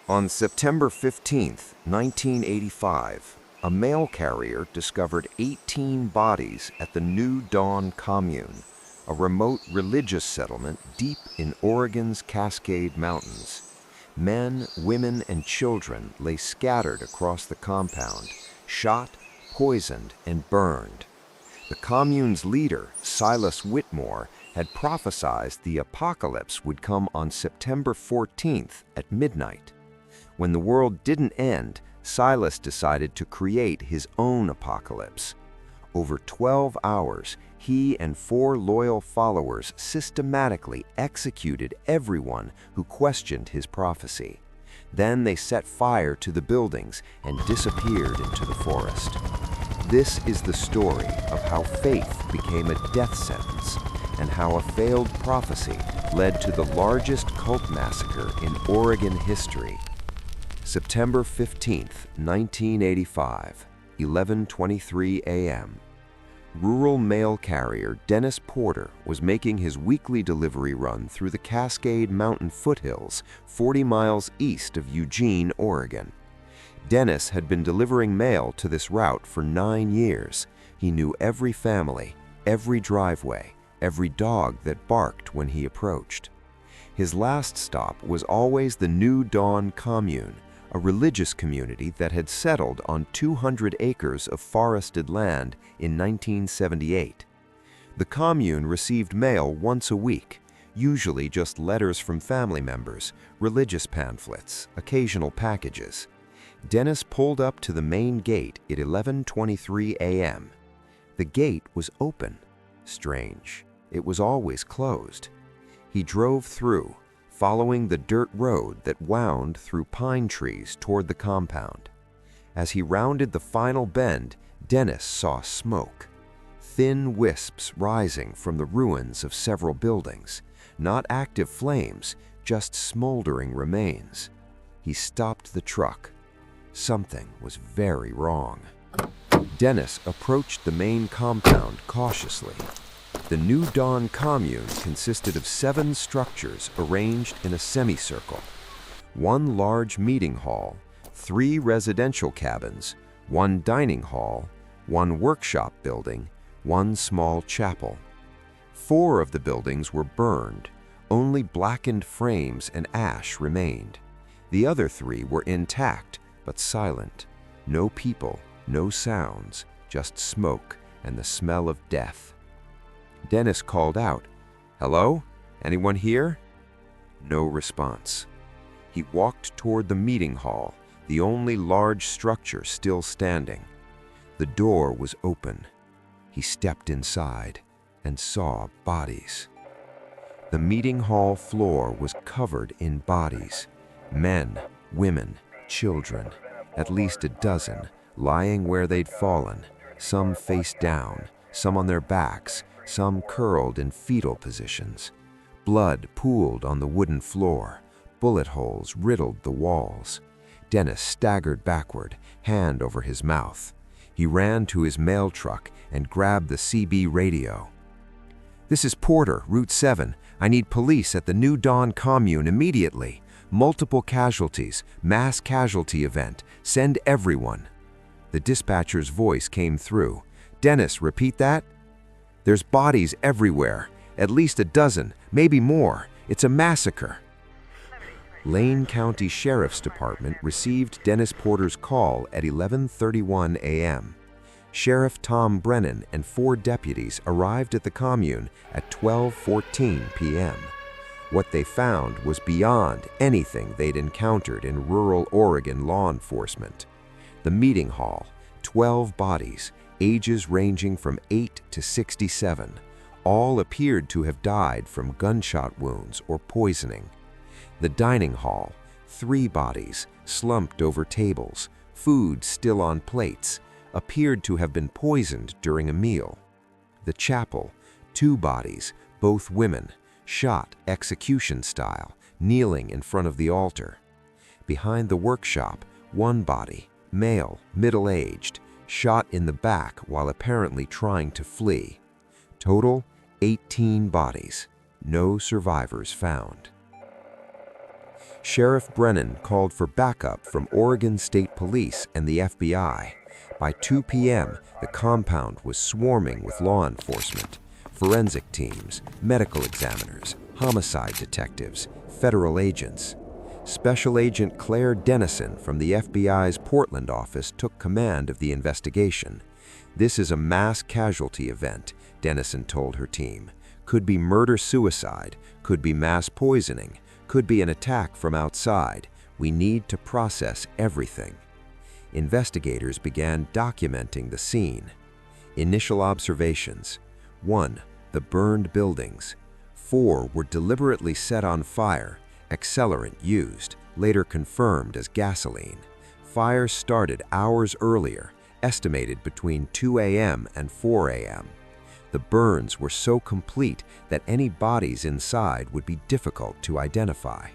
On September 15, 1985, a mail carrier discovered 18 bodies at the new Dawn Commune, a remote religious settlement deep in Oregon's Cascade Mountains. Men, women, and children lay scattered across the compound, shot, poisoned, and burned. The commune's leader, Silas Whitmore, had prophesied the apocalypse would come on September 14th at midnight. When the world didn't end, Silas decided to create his own apocalypse. Over 12 hours, he and 4 loyal followers systematically executed everyone who questioned his prophecy. Then they set fire to the buildings and disappeared into the forest. This is the story of how faith became a death sentence and how a failed prophecy led to the largest cult massacre in Oregon history. September 15, 1985, 11:23 a.m. Rural mail carrier Dennis Porter was making his weekly delivery run through the Cascade Mountain foothills, 40 miles east of Eugene, Oregon. Dennis had been delivering mail to this route for 9 years. He knew every family, every driveway, every dog that barked when he approached. His last stop was always the new Dawn Commune, a religious community that had settled on 200 acres of forested land in 1978. The commune received mail once a week, usually just letters from family members, religious pamphlets, occasional packages. Dennis pulled up to the main gate at 11:23 a.m. The gate was open. Strange. It was always closed. He drove through, following the dirt road that wound through pine trees toward the compound. As he rounded the final bend, Dennis saw smoke. Thin wisps rising from the ruins of several buildings. Not active flames, just smoldering remains. He stopped the truck. Something was very wrong. Dennis approached the main compound cautiously. The new Dawn Commune consisted of 7 structures arranged in a semicircle. 1 large meeting hall, 3 residential cabins, 1 dining hall, 1 workshop building, 1 small chapel. 4 of the buildings were burned. Only blackened frames and ash remained. The other 3 were intact, but silent. No people, no sounds, just smoke and the smell of death. Dennis called out, "Hello? Anyone here?" No response. He walked toward the meeting hall, the only large structure still standing. The door was open. He stepped inside and saw bodies. The meeting hall floor was covered in bodies. Men, women, children, at least a dozen, lying where they'd fallen, some face down, some on their backs, some curled in fetal positions. Blood pooled on the wooden floor. Bullet holes riddled the walls. Dennis staggered backward, hand over his mouth. He ran to his mail truck and grabbed the CB radio. "This is Porter, Route 7. I need police at the new Dawn Commune immediately. Multiple casualties, mass casualty event. Send everyone." The dispatcher's voice came through. "Dennis, repeat that?" "There's bodies everywhere, at least a dozen, maybe more. It's a massacre." Lane County Sheriff's Department received Dennis Porter's call at 11:31 a.m. Sheriff Tom Brennan and 4 deputies arrived at the commune at 12:14 p.m. What they found was beyond anything they'd encountered in rural Oregon law enforcement. The meeting hall, 12 bodies, ages ranging from 8 to 67, all appeared to have died from gunshot wounds or poisoning. The dining hall, 3 bodies, slumped over tables, food still on plates, appeared to have been poisoned during a meal. The chapel, 2 bodies, both women, shot execution style, kneeling in front of the altar. Behind the workshop, 1 body, male, middle-aged, shot in the back while apparently trying to flee. Total, 18 bodies. No survivors found. Sheriff Brennan called for backup from Oregon State Police and the FBI. By 2 p.m., the compound was swarming with law enforcement, forensic teams, medical examiners, homicide detectives, federal agents. Special Agent Claire Dennison from the FBI's Portland office took command of the investigation. "This is a mass casualty event," Dennison told her team. "Could be murder-suicide, could be mass poisoning, could be an attack from outside. We need to process everything." Investigators began documenting the scene. Initial observations. 1. The burned buildings. 4 were deliberately set on fire, accelerant used, later confirmed as gasoline. Fire started hours earlier, estimated between 2 a.m. and 4 a.m. The burns were so complete that any bodies inside would be difficult to identify.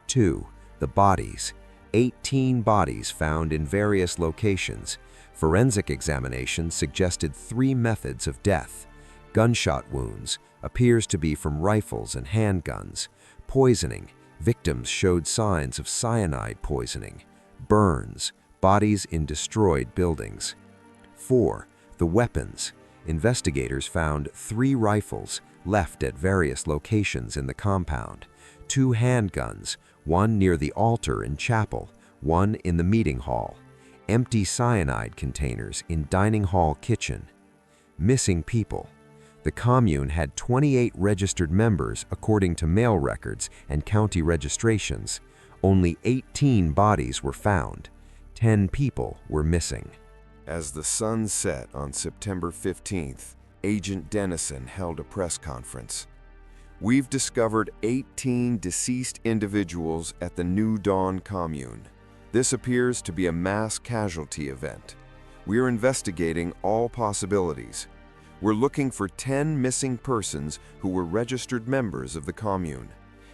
2. The bodies. 18 bodies found in various locations. Forensic examination suggested 3 methods of death. Gunshot wounds, appears to be from rifles and handguns. Poisoning, victims showed signs of cyanide poisoning. Burns, bodies in destroyed buildings. 4. The weapons. Investigators found 3 rifles left at various locations in the compound, 2 handguns, one near the altar in chapel, one in the meeting hall, empty cyanide containers in dining hall kitchen. Missing people. The commune had 28 registered members according to mail records and county registrations. Only 18 bodies were found. 10 people were missing. As the sun set on September 15th, Agent Dennison held a press conference. "We've discovered 18 deceased individuals at the new Dawn Commune. This appears to be a mass casualty event. We're investigating all possibilities. We're looking for 10 missing persons who were registered members of the commune.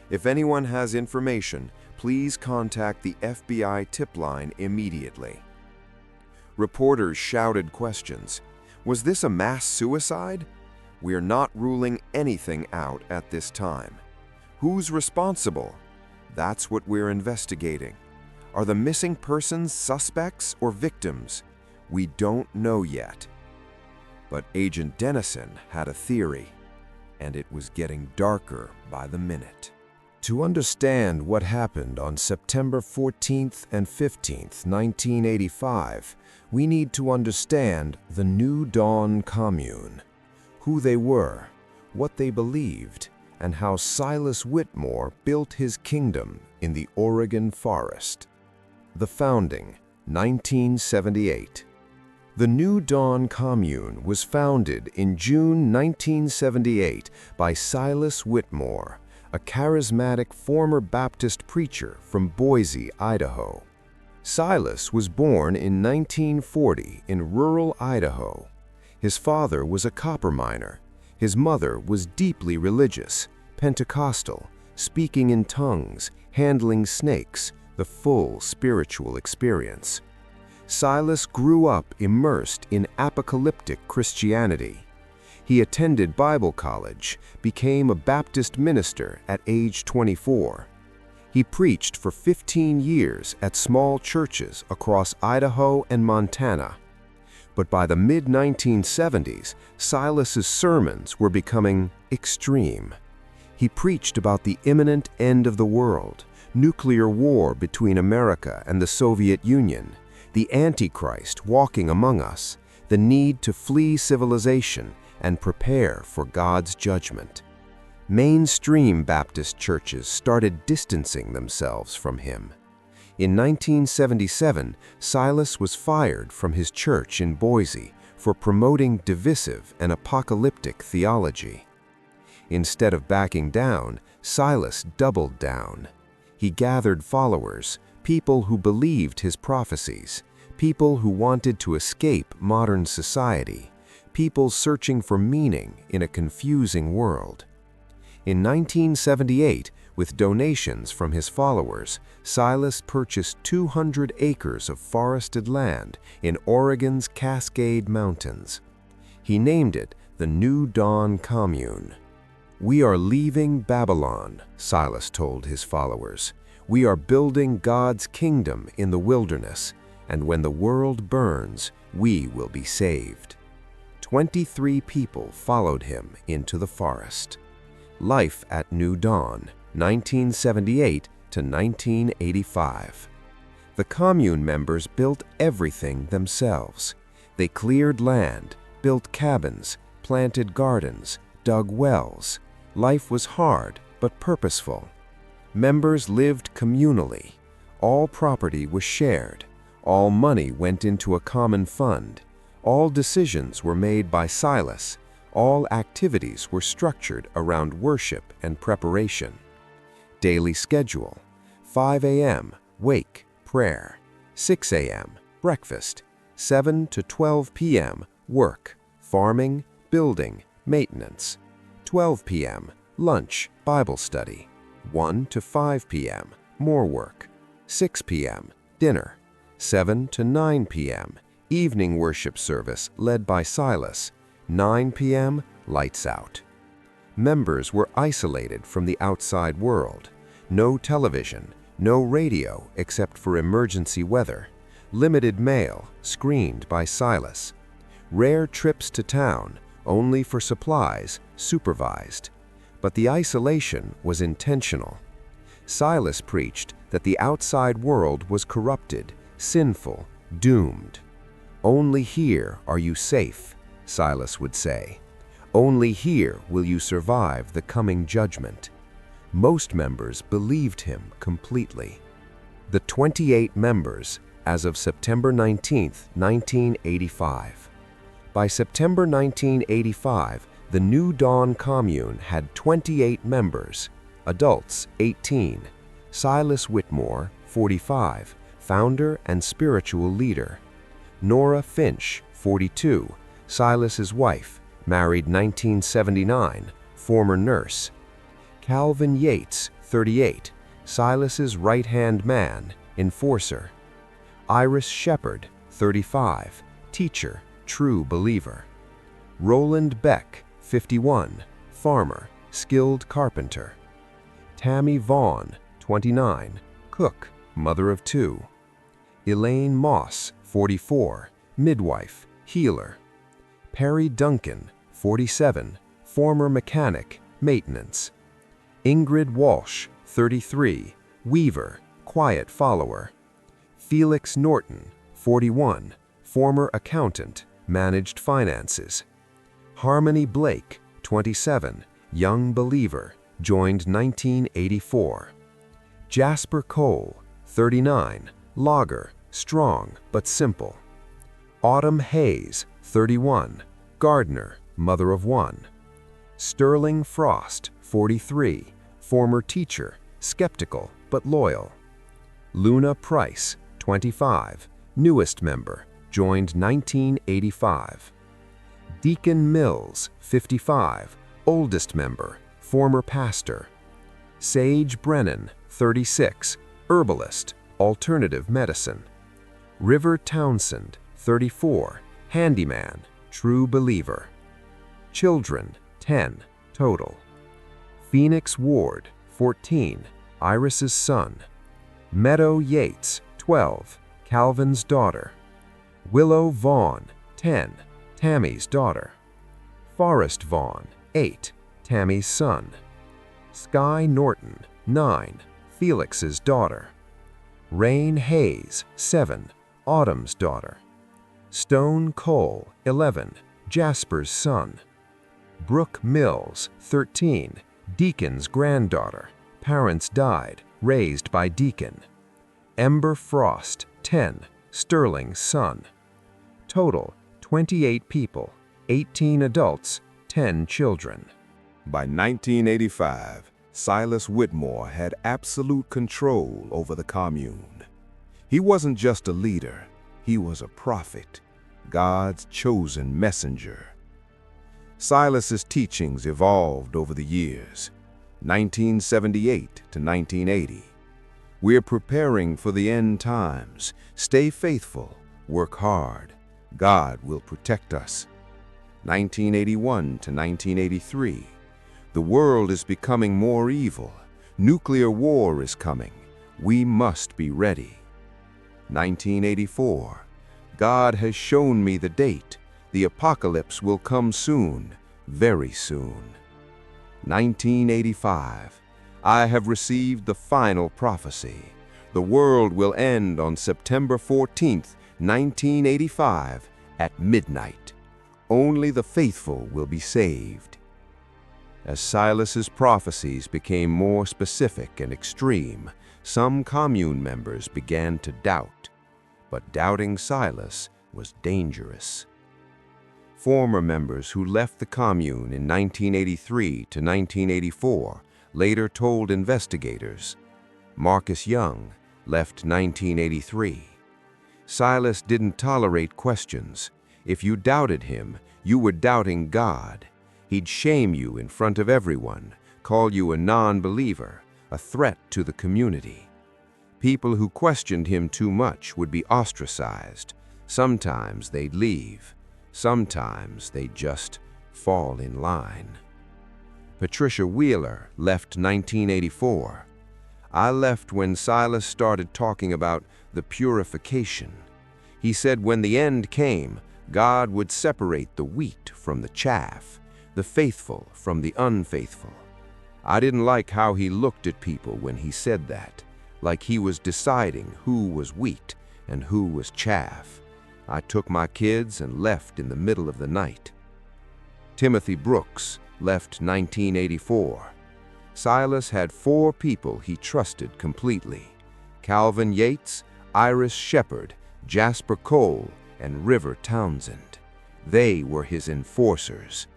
If anyone has information, please contact the FBI tip line immediately." Reporters shouted questions. Was this a mass suicide? We're not ruling anything out at this time. Who's responsible? That's what we're investigating. Are the missing persons suspects or victims? We don't know yet. But Agent Dennison had a theory, and it was getting darker by the minute. To understand what happened on September 14th and 15th, 1985, we need to understand the New Dawn Commune, who they were, what they believed, and how Silas Whitmore built his kingdom in the Oregon forest. The founding, 1978. The New Dawn Commune was founded in June 1978 by Silas Whitmore, a charismatic former Baptist preacher from Boise, Idaho. Silas was born in 1940 in rural Idaho. His father was a copper miner. His mother was deeply religious, Pentecostal, speaking in tongues, handling snakes, the full spiritual experience. Silas grew up immersed in apocalyptic Christianity. He attended Bible college, became a Baptist minister at age 24. He preached for 15 years at small churches across Idaho and Montana. But by the mid-1970s, Silas's sermons were becoming extreme. He preached about the imminent end of the world, nuclear war between America and the Soviet Union, the Antichrist walking among us, the need to flee civilization and prepare for God's judgment. Mainstream Baptist churches started distancing themselves from him. In 1977, Silas was fired from his church in Boise for promoting divisive and apocalyptic theology. Instead of backing down, Silas doubled down. He gathered followers, people who believed his prophecies, people who wanted to escape modern society, people searching for meaning in a confusing world. In 1978, with donations from his followers, Silas purchased 200 acres of forested land in Oregon's Cascade Mountains. He named it the New Dawn Commune. "We are leaving Babylon," Silas told his followers. We are building God's kingdom in the wilderness, and when the world burns, we will be saved. 23 people followed him into the forest. Life at New Dawn, 1978 to 1985. The commune members built everything themselves. They cleared land, built cabins, planted gardens, dug wells. Life was hard but purposeful. Members lived communally. All property was shared. All money went into a common fund. All decisions were made by Silas. All activities were structured around worship and preparation. Daily schedule: 5 a.m. wake, prayer; 6 a.m. breakfast; 7 to 12 p.m. work, farming, building, maintenance; 12 p.m. lunch, Bible study; 1 to 5 p.m. more work; 6 p.m. dinner; 7 to 9 p.m. evening worship service led by Silas; 9 p.m. lights out. Members were isolated from the outside world. No television, no radio except for emergency weather. Limited mail, screened by Silas. Rare trips to town, only for supplies, supervised. But the isolation was intentional. Silas preached that the outside world was corrupted, sinful, doomed. "Only here are you safe," Silas would say. "Only here will you survive the coming judgment." Most members believed him completely. The 28 members as of September 19, 1985. By September 1985, the New Dawn Commune had 28 members, adults 18, Silas Whitmore, 45, founder and spiritual leader; Nora Finch, 42, Silas's wife, married 1979, former nurse; Calvin Yates, 38, Silas's right-hand man, enforcer; Iris Shepherd, 35, teacher, true believer; Roland Beck, 51, farmer, skilled carpenter; Tammy Vaughn, 29, cook, mother of 2; Elaine Moss, 44, midwife, healer; Perry Duncan, 47, former mechanic, maintenance; Ingrid Walsh, 33, weaver, quiet follower; Felix Norton, 41, former accountant, managed finances; Harmony Blake, 27, young believer, joined 1984; Jasper Cole, 39, logger, strong but simple; Autumn Hayes, 31, gardener, mother of 1; Sterling Frost, 43, former teacher, skeptical but loyal; Luna Price, 25, newest member, joined 1985; Deacon Mills, 55, oldest member, former pastor; Sage Brennan, 36, herbalist, alternative medicine; River Townsend, 34, handyman, true believer; children, 10, total; Phoenix Ward, 14, Iris's son; Meadow Yates, 12, Calvin's daughter; Willow Vaughn, 10, Tammy's daughter; Forrest Vaughn, 8, Tammy's son; Sky Norton, 9, Felix's daughter; Rain Hayes, 7, Autumn's daughter; Stone Cole, 11, Jasper's son; Brooke Mills, 13, Deacon's granddaughter, parents died, raised by Deacon; Ember Frost, 10, Sterling's son. Total, 28 people, 18 adults, 10 children. By 1985, Silas Whitmore had absolute control over the commune. He wasn't just a leader, he was a prophet, God's chosen messenger. Silas's teachings evolved over the years, 1978 to 1980. We're preparing for the end times. Stay faithful, work hard. God will protect us. 1981 to 1983. The world is becoming more evil. Nuclear war is coming. We must be ready. 1984. God has shown me the date. The apocalypse will come soon, very soon. 1985. I have received the final prophecy. The world will end on September 14th, 1985, at midnight. Only the faithful will be saved. As Silas's prophecies became more specific and extreme, some commune members began to doubt. But doubting Silas was dangerous. Former members who left the commune in 1983 to 1984 later told investigators. Marcus Young left 1983. Silas didn't tolerate questions. If you doubted him, you were doubting God. He'd shame you in front of everyone, call you a non-believer, a threat to the community. People who questioned him too much would be ostracized. Sometimes they'd leave. Sometimes they'd just fall in line. Patricia Wheeler left 1984. I left when Silas started talking about the purification. He said when the end came, God would separate the wheat from the chaff, the faithful from the unfaithful. I didn't like how he looked at people when he said that, like he was deciding who was wheat and who was chaff. I took my kids and left in the middle of the night. Timothy Brooks left 1984. Silas had 4 people he trusted completely: Calvin Yates, Iris Shepherd, Jasper Cole, and River Townsend. They were his enforcers.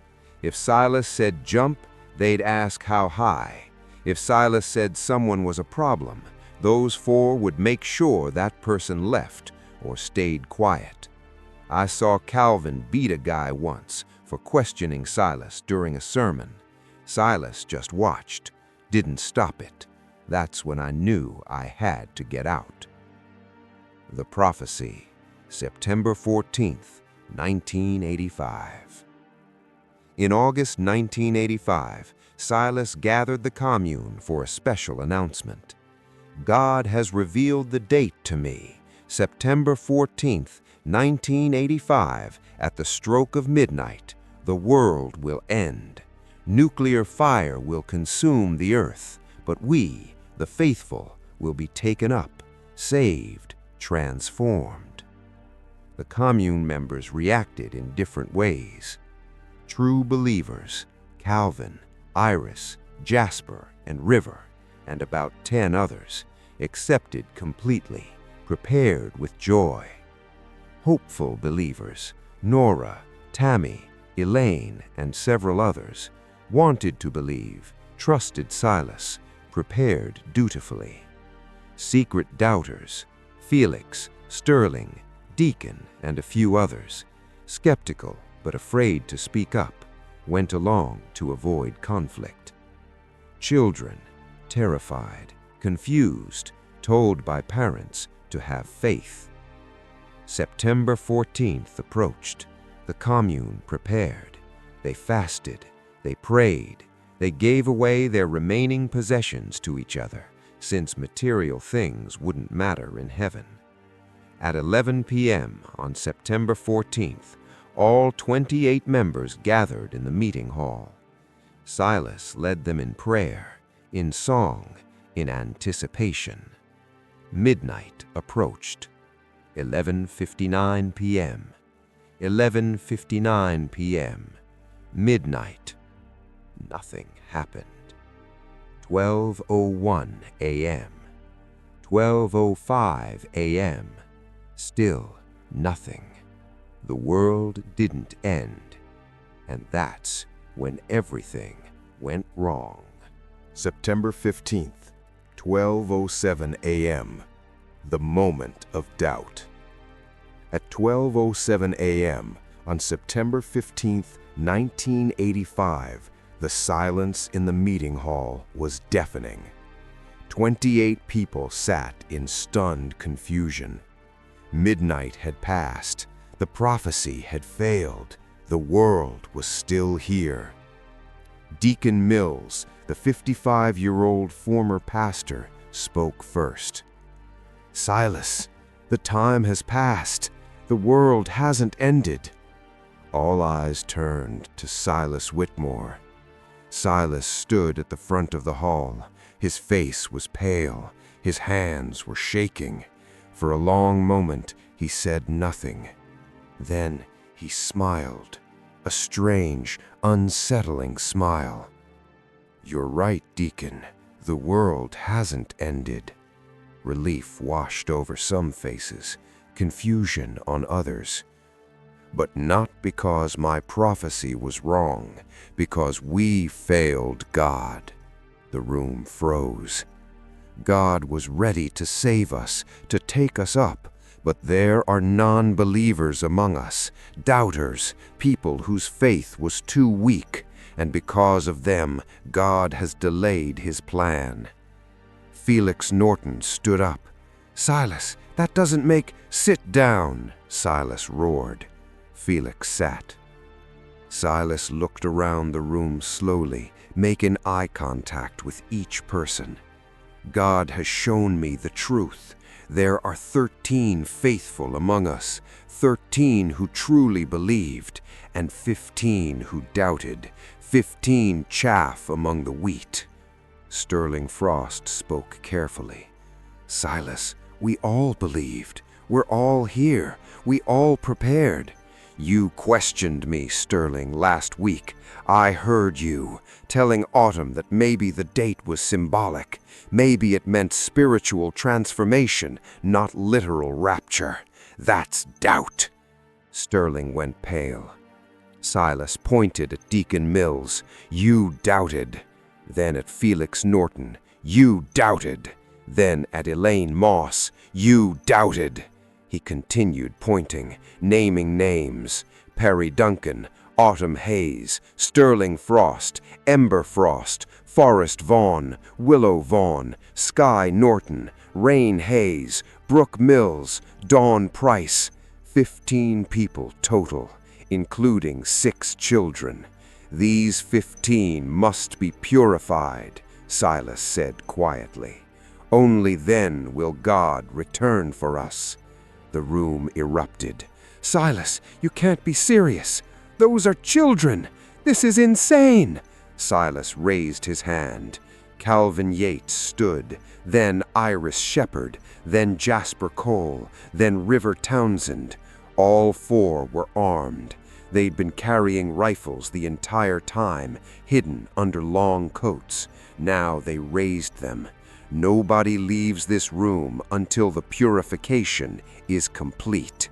If Silas said jump, they'd ask how high. If Silas said someone was a problem, those 4 would make sure that person left or stayed quiet. I saw Calvin beat a guy once for questioning Silas during a sermon. Silas just watched, didn't stop it. That's when I knew I had to get out. The prophecy, September 14th, 1985. In August 1985, Silas gathered the commune for a special announcement. God has revealed the date to me, September 14th, 1985, at the stroke of midnight. The world will end. Nuclear fire will consume the earth, but we, the faithful, will be taken up, saved, transformed. The commune members reacted in different ways. True believers, Calvin, Iris, Jasper, and River, and about 10 others, accepted completely, prepared with joy. Hopeful believers, Nora, Tammy, Elaine, and several others, wanted to believe, trusted Silas, prepared dutifully. Secret doubters, Felix, Sterling, Deacon, and a few others, skeptical but afraid to speak up, went along to avoid conflict. Children, terrified, confused, told by parents to have faith. September 14th approached. The commune prepared. They fasted. They prayed. They gave away their remaining possessions to each other, since material things wouldn't matter in heaven. At 11 p.m. on September 14th, all 28 members gathered in the meeting hall. Silas led them in prayer, in song, in anticipation. Midnight approached. 11:59 p.m. 11:59 p.m. Midnight. Nothing happened. 12:01 a.m. 12:05 a.m. Still nothing. The world didn't end. And that's when everything went wrong. September 15th, 12:07 a.m. The moment of doubt. At 12:07 a.m. on September 15th, 1985, the silence in the meeting hall was deafening. 28 people sat in stunned confusion. Midnight had passed. The prophecy had failed. The world was still here. Deacon Mills, the 55-year-old former pastor, spoke first. "Silas, the time has passed. The world hasn't ended." All eyes turned to Silas Whitmore. Silas stood at the front of the hall. His face was pale. His hands were shaking. For a long moment, he said nothing. Then he smiled, a strange, unsettling smile. "You're right, Deacon. The world hasn't ended." Relief washed over some faces, confusion on others. "But not because my prophecy was wrong, because we failed God." The room froze. God was ready to save us, to take us up, but there are non-believers among us, doubters, people whose faith was too weak, and because of them, God has delayed his plan. Felix Norton stood up. "Silas, that doesn't make—" "Sit down," Silas roared. Felix sat. Silas looked around the room slowly, making eye contact with each person. "God has shown me the truth. There are 13 faithful among us, 13 who truly believed, and 15 who doubted, 15 chaff among the wheat." Sterling Frost spoke carefully. "Silas, we all believed. We're all here. We all prepared. You questioned me, Sterling, last week. I heard you, telling Autumn that maybe the date was symbolic. Maybe it meant spiritual transformation, not literal rapture. That's doubt." Sterling went pale. Silas pointed at Deacon Mills. "You doubted." Then at Felix Norton. "You doubted." Then at Elaine Moss. "You doubted." He continued pointing, naming names: Perry Duncan, Autumn Hayes, Sterling Frost, Ember Frost, Forrest Vaughn, Willow Vaughn, Sky Norton, Rain Hayes, Brooke Mills, Dawn Price. 15 people total, including 6 children. "These 15 must be purified," Silas said quietly. "Only then will God return for us." The room erupted. "Silas, you can't be serious. Those are children. This is insane." Silas raised his hand. Calvin Yates stood, then Iris Shepherd, then Jasper Cole, then River Townsend. All 4 were armed. They'd been carrying rifles the entire time, hidden under long coats. Now they raised them. Nobody leaves this room until the purification is complete.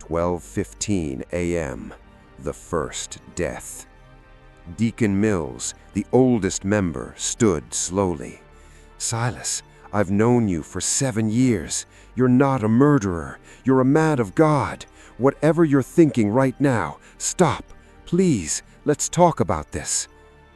12:15 a.m. The first death. Deacon Mills, the oldest member, stood slowly. "Silas, I've known you for 7 years. You're not a murderer. You're a man of God. Whatever you're thinking right now, stop. Please, let's talk about this."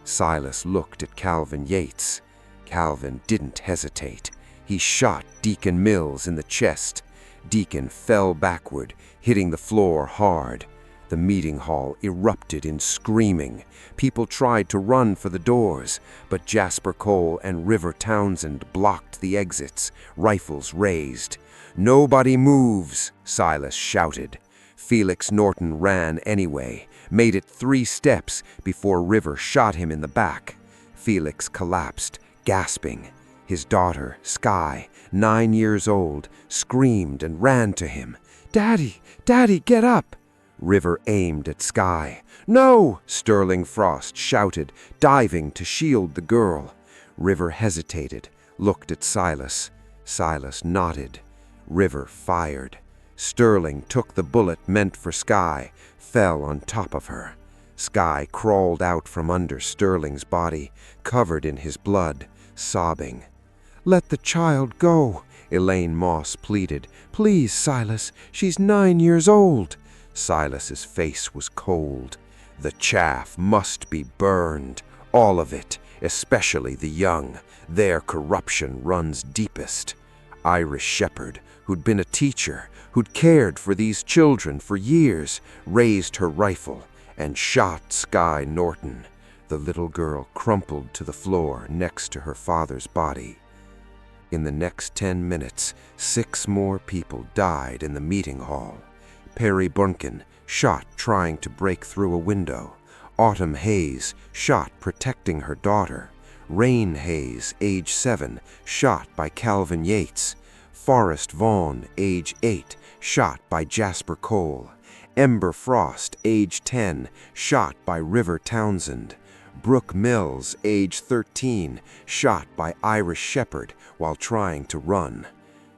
Silas looked at Calvin Yates. Calvin didn't hesitate. He shot Deacon Mills in the chest. Deacon fell backward, hitting the floor hard. The meeting hall erupted in screaming. People tried to run for the doors, but Jasper Cole and River Townsend blocked the exits, rifles raised. "Nobody moves," Silas shouted. Felix Norton ran anyway, made it 3 steps before River shot him in the back. Felix collapsed, gasping. His daughter, Sky, 9 years old, screamed and ran to him. "Daddy, Daddy, get up!" River aimed at Sky. "No!" Sterling Frost shouted, diving to shield the girl. River hesitated, looked at Silas. Silas nodded. River fired. Sterling took the bullet meant for Sky, fell on top of her. Sky crawled out from under Sterling's body, covered in his blood, sobbing. "Let the child go," Elaine Moss pleaded. "Please, Silas, she's 9 years old." Silas's face was cold. "The chaff must be burned, all of it, especially the young. Their corruption runs deepest." Iris Shepherd, who'd been a teacher, who'd cared for these children for years, raised her rifle and shot Sky Norton. The little girl crumpled to the floor next to her father's body. In the next 10 minutes, 6 more people died in the meeting hall. Perry Bunkin, shot trying to break through a window. Autumn Hayes, shot protecting her daughter. Rain Hayes, age 7, shot by Calvin Yates. Forrest Vaughn, age 8, shot by Jasper Cole. Ember Frost, age 10, shot by River Townsend. Brooke Mills, age 13, shot by Iris Shepherd while trying to run.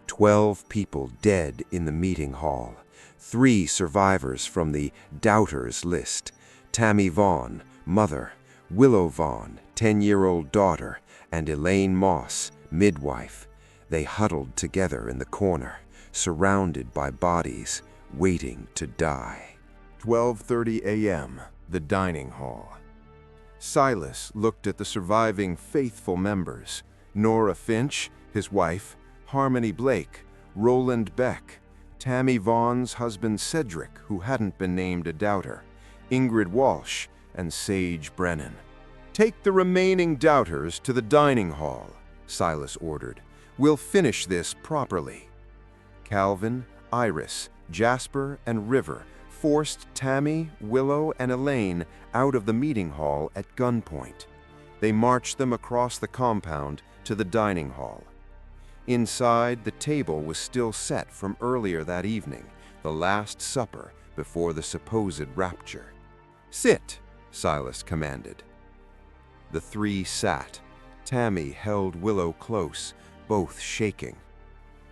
12 people dead in the meeting hall. 3 survivors from the doubters list: Tammy Vaughn, mother; Willow Vaughn, 10-year-old daughter; and Elaine Moss, midwife. They huddled together in the corner, surrounded by bodies, waiting to die. 12:30 a.m., the dining hall. Silas looked at the surviving faithful members: Nora Finch, his wife; Harmony Blake; Roland Beck; Tammy Vaughn's husband Cedric, who hadn't been named a doubter; Ingrid Walsh; and Sage Brennan. "Take the remaining doubters to the dining hall," Silas ordered. "We'll finish this properly." Calvin, Iris, Jasper, and River forced Tammy, Willow, and Elaine out of the meeting hall at gunpoint. They marched them across the compound to the dining hall. Inside, the table was still set from earlier that evening, the Last Supper before the supposed rapture. "Sit," Silas commanded. The 3 sat. Tammy held Willow close, both shaking.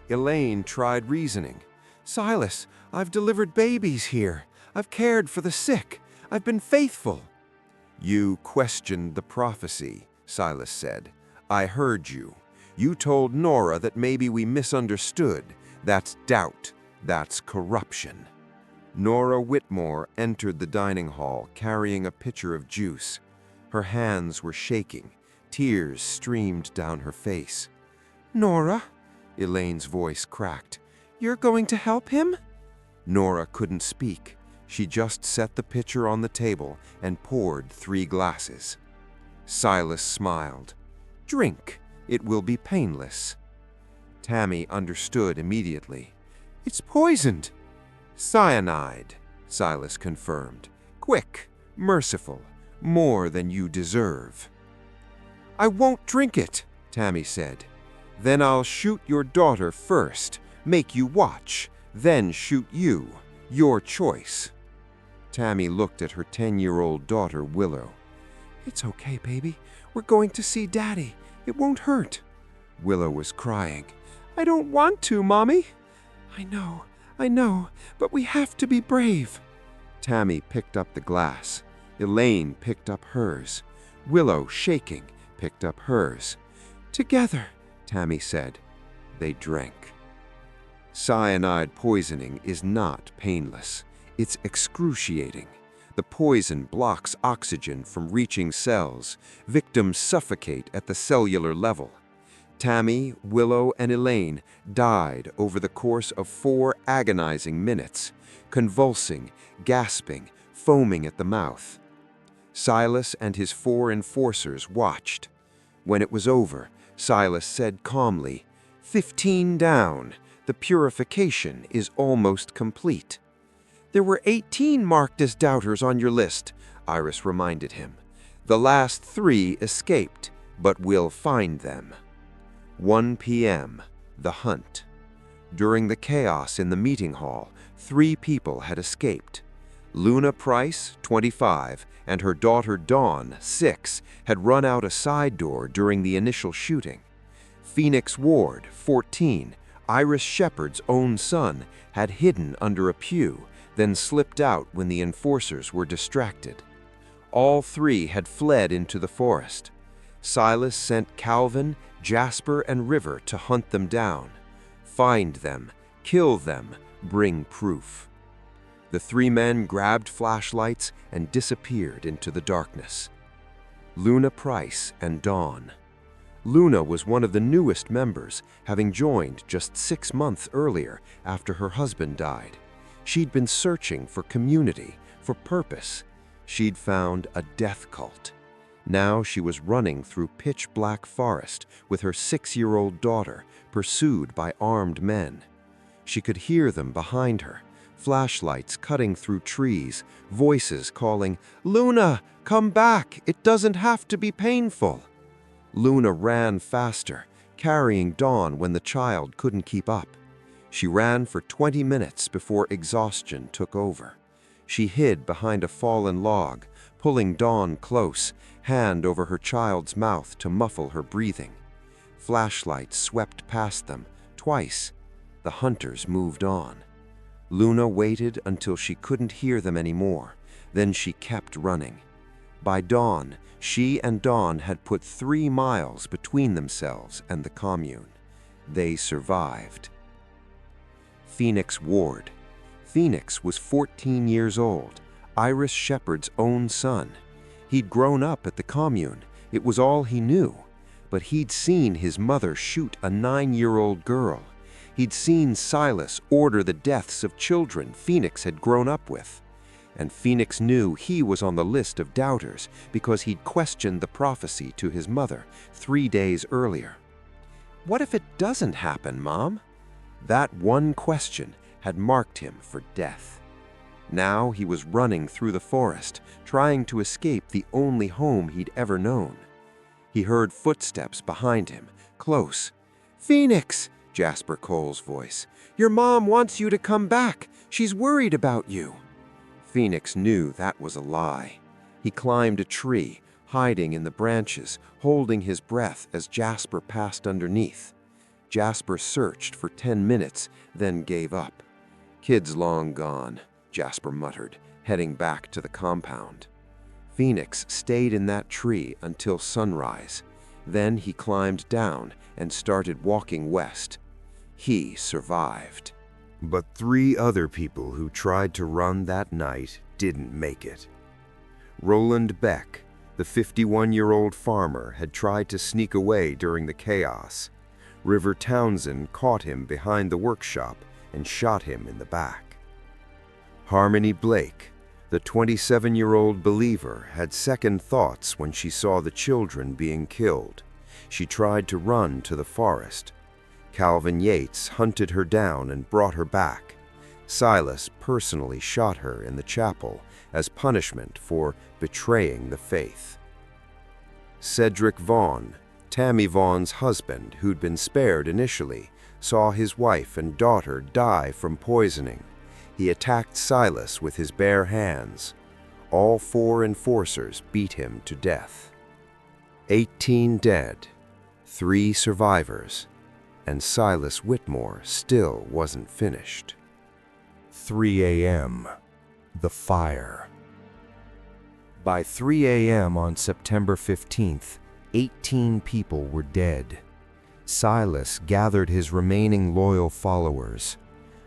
Elaine tried reasoning. "Silas, I've delivered babies here. I've cared for the sick. I've been faithful." "You questioned the prophecy," Silas said. "I heard you. You told Nora that maybe we misunderstood. That's doubt. That's corruption." Nora Whitmore entered the dining hall carrying a pitcher of juice. Her hands were shaking. Tears streamed down her face. "Nora," Elaine's voice cracked, "you're going to help him?" Nora couldn't speak. She just set the pitcher on the table and poured 3 glasses. Silas smiled. "Drink. It will be painless." Tammy understood immediately. "It's poisoned." "Cyanide," Silas confirmed. "Quick, merciful, more than you deserve." "I won't drink it," Tammy said. "Then I'll shoot your daughter first, make you watch, then shoot you. Your choice." Tammy looked at her 10-year-old daughter, Willow. "It's okay, baby. We're going to see Daddy. It won't hurt." Willow was crying. "I don't want to, Mommy." I know, but we have to be brave." Tammy picked up the glass. Elaine picked up hers. Willow, shaking, picked up hers. "Together," Tammy said. They drank. Cyanide poisoning is not painless. It's excruciating. The poison blocks oxygen from reaching cells. Victims suffocate at the cellular level. Tammy, Willow, and Elaine died over the course of 4 agonizing minutes, convulsing, gasping, foaming at the mouth. Silas and his 4 enforcers watched. When it was over, Silas said calmly, 15 down. The purification is almost complete." "There were 18 marked as doubters on your list," Iris reminded him. "The last 3 escaped, but we'll find them." 1 p.m. The hunt. During the chaos in the meeting hall, 3 people had escaped. Luna Price, 25, and her daughter Dawn, 6, had run out a side door during the initial shooting. Phoenix Ward, 14, Iris Shepherd's own son, had hidden under a pew, then slipped out when the enforcers were distracted. All 3 had fled into the forest. Silas sent Calvin, Jasper, and River to hunt them down. Find them, kill them, bring proof. The 3 men grabbed flashlights and disappeared into the darkness. Luna Price and Dawn. Luna was one of the newest members, having joined just 6 months earlier after her husband died. She'd been searching for community, for purpose. She'd found a death cult. Now she was running through pitch-black forest with her 6-year-old daughter, pursued by armed men. She could hear them behind her, flashlights cutting through trees, voices calling, "Luna, come back! It doesn't have to be painful!" Luna ran faster, carrying Dawn when the child couldn't keep up. She ran for 20 minutes before exhaustion took over. She hid behind a fallen log, pulling Dawn close, hand over her child's mouth to muffle her breathing. Flashlights swept past them, twice. The hunters moved on. Luna waited until she couldn't hear them anymore. Then she kept running. By dawn, she and Dawn had put 3 miles between themselves and the commune. They survived. Phoenix Ward. Phoenix was 14 years old, Iris Shepard's own son. He'd grown up at the commune. It was all he knew. But he'd seen his mother shoot a 9-year-old girl. He'd seen Silas order the deaths of children Phoenix had grown up with. And Phoenix knew he was on the list of doubters because he'd questioned the prophecy to his mother 3 days earlier. "What if it doesn't happen, Mom?" That one question had marked him for death. Now he was running through the forest, trying to escape the only home he'd ever known. He heard footsteps behind him, close. "Phoenix!" Jasper Cole's voice. "Your mom wants you to come back. She's worried about you." Phoenix knew that was a lie. He climbed a tree, hiding in the branches, holding his breath as Jasper passed underneath. Jasper searched for 10 minutes, then gave up. "Kid's long gone," Jasper muttered, heading back to the compound. Phoenix stayed in that tree until sunrise. Then he climbed down and started walking west. He survived. But 3 other people who tried to run that night didn't make it. Roland Beck, the 51-year-old farmer, had tried to sneak away during the chaos. River Townsend caught him behind the workshop and shot him in the back. Harmony Blake, the 27-year-old believer, had second thoughts when she saw the children being killed. She tried to run to the forest. Calvin Yates hunted her down and brought her back. Silas personally shot her in the chapel as punishment for betraying the faith. Cedric Vaughn, Tammy Vaughn's husband, who'd been spared initially, saw his wife and daughter die from poisoning. He attacked Silas with his bare hands. All 4 enforcers beat him to death. 18 dead, 3 survivors, and Silas Whitmore still wasn't finished. 3 a.m. The fire. By 3 a.m. on September 15th, 18 people were dead. Silas gathered his remaining loyal followers: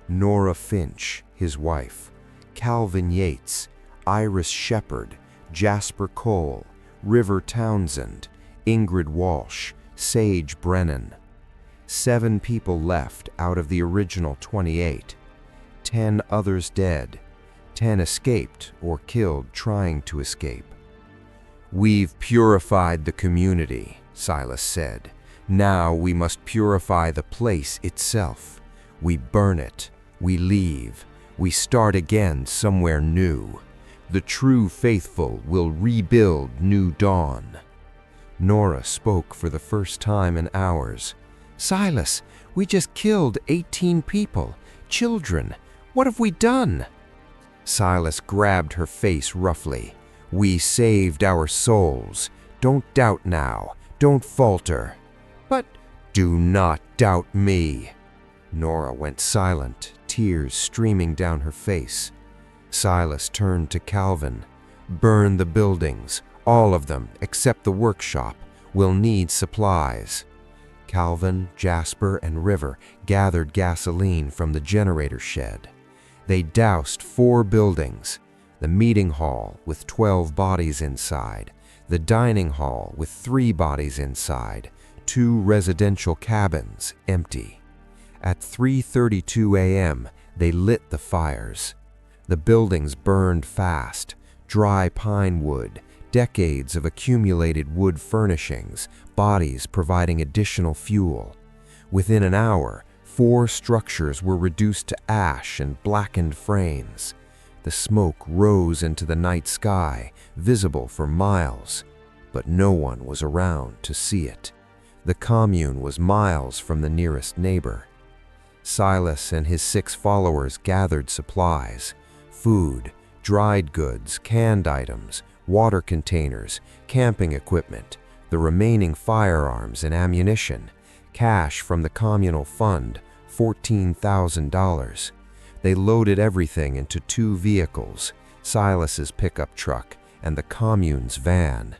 Nora Finch, his wife, Calvin Yates, Iris Shepard, Jasper Cole, River Townsend, Ingrid Walsh, Sage Brennan. 7 people left out of the original 28. 10 others dead. 10 escaped or killed trying to escape. "We've purified the community," Silas said. "Now we must purify the place itself. We burn it. We leave. We start again somewhere new. The true faithful will rebuild New Dawn." Nora spoke for the first time in hours. "Silas, we just killed 18 people, children. What have we done?" Silas grabbed her face roughly. "We saved our souls. Don't doubt now. Don't falter." "But—" "Do not doubt me." Nora went silent, tears streaming down her face. Silas turned to Calvin. "Burn the buildings, all of them except the workshop. We'll need supplies." Calvin, Jasper, and River gathered gasoline from the generator shed. They doused 4 buildings: the meeting hall with 12 bodies inside, the dining hall with 3 bodies inside, 2 residential cabins empty. At 3:32 a.m., they lit the fires. The buildings burned fast: dry pine wood, Decades of accumulated wood furnishings, bodies providing additional fuel. Within an hour, 4 structures were reduced to ash and blackened frames. The smoke rose into the night sky, visible for miles, but no one was around to see it. The commune was miles from the nearest neighbor. Silas and his 6 followers gathered supplies: food, dried goods, canned items, water containers, camping equipment, the remaining firearms and ammunition, cash from the communal fund, $14,000. They loaded everything into 2 vehicles, Silas's pickup truck and the commune's van.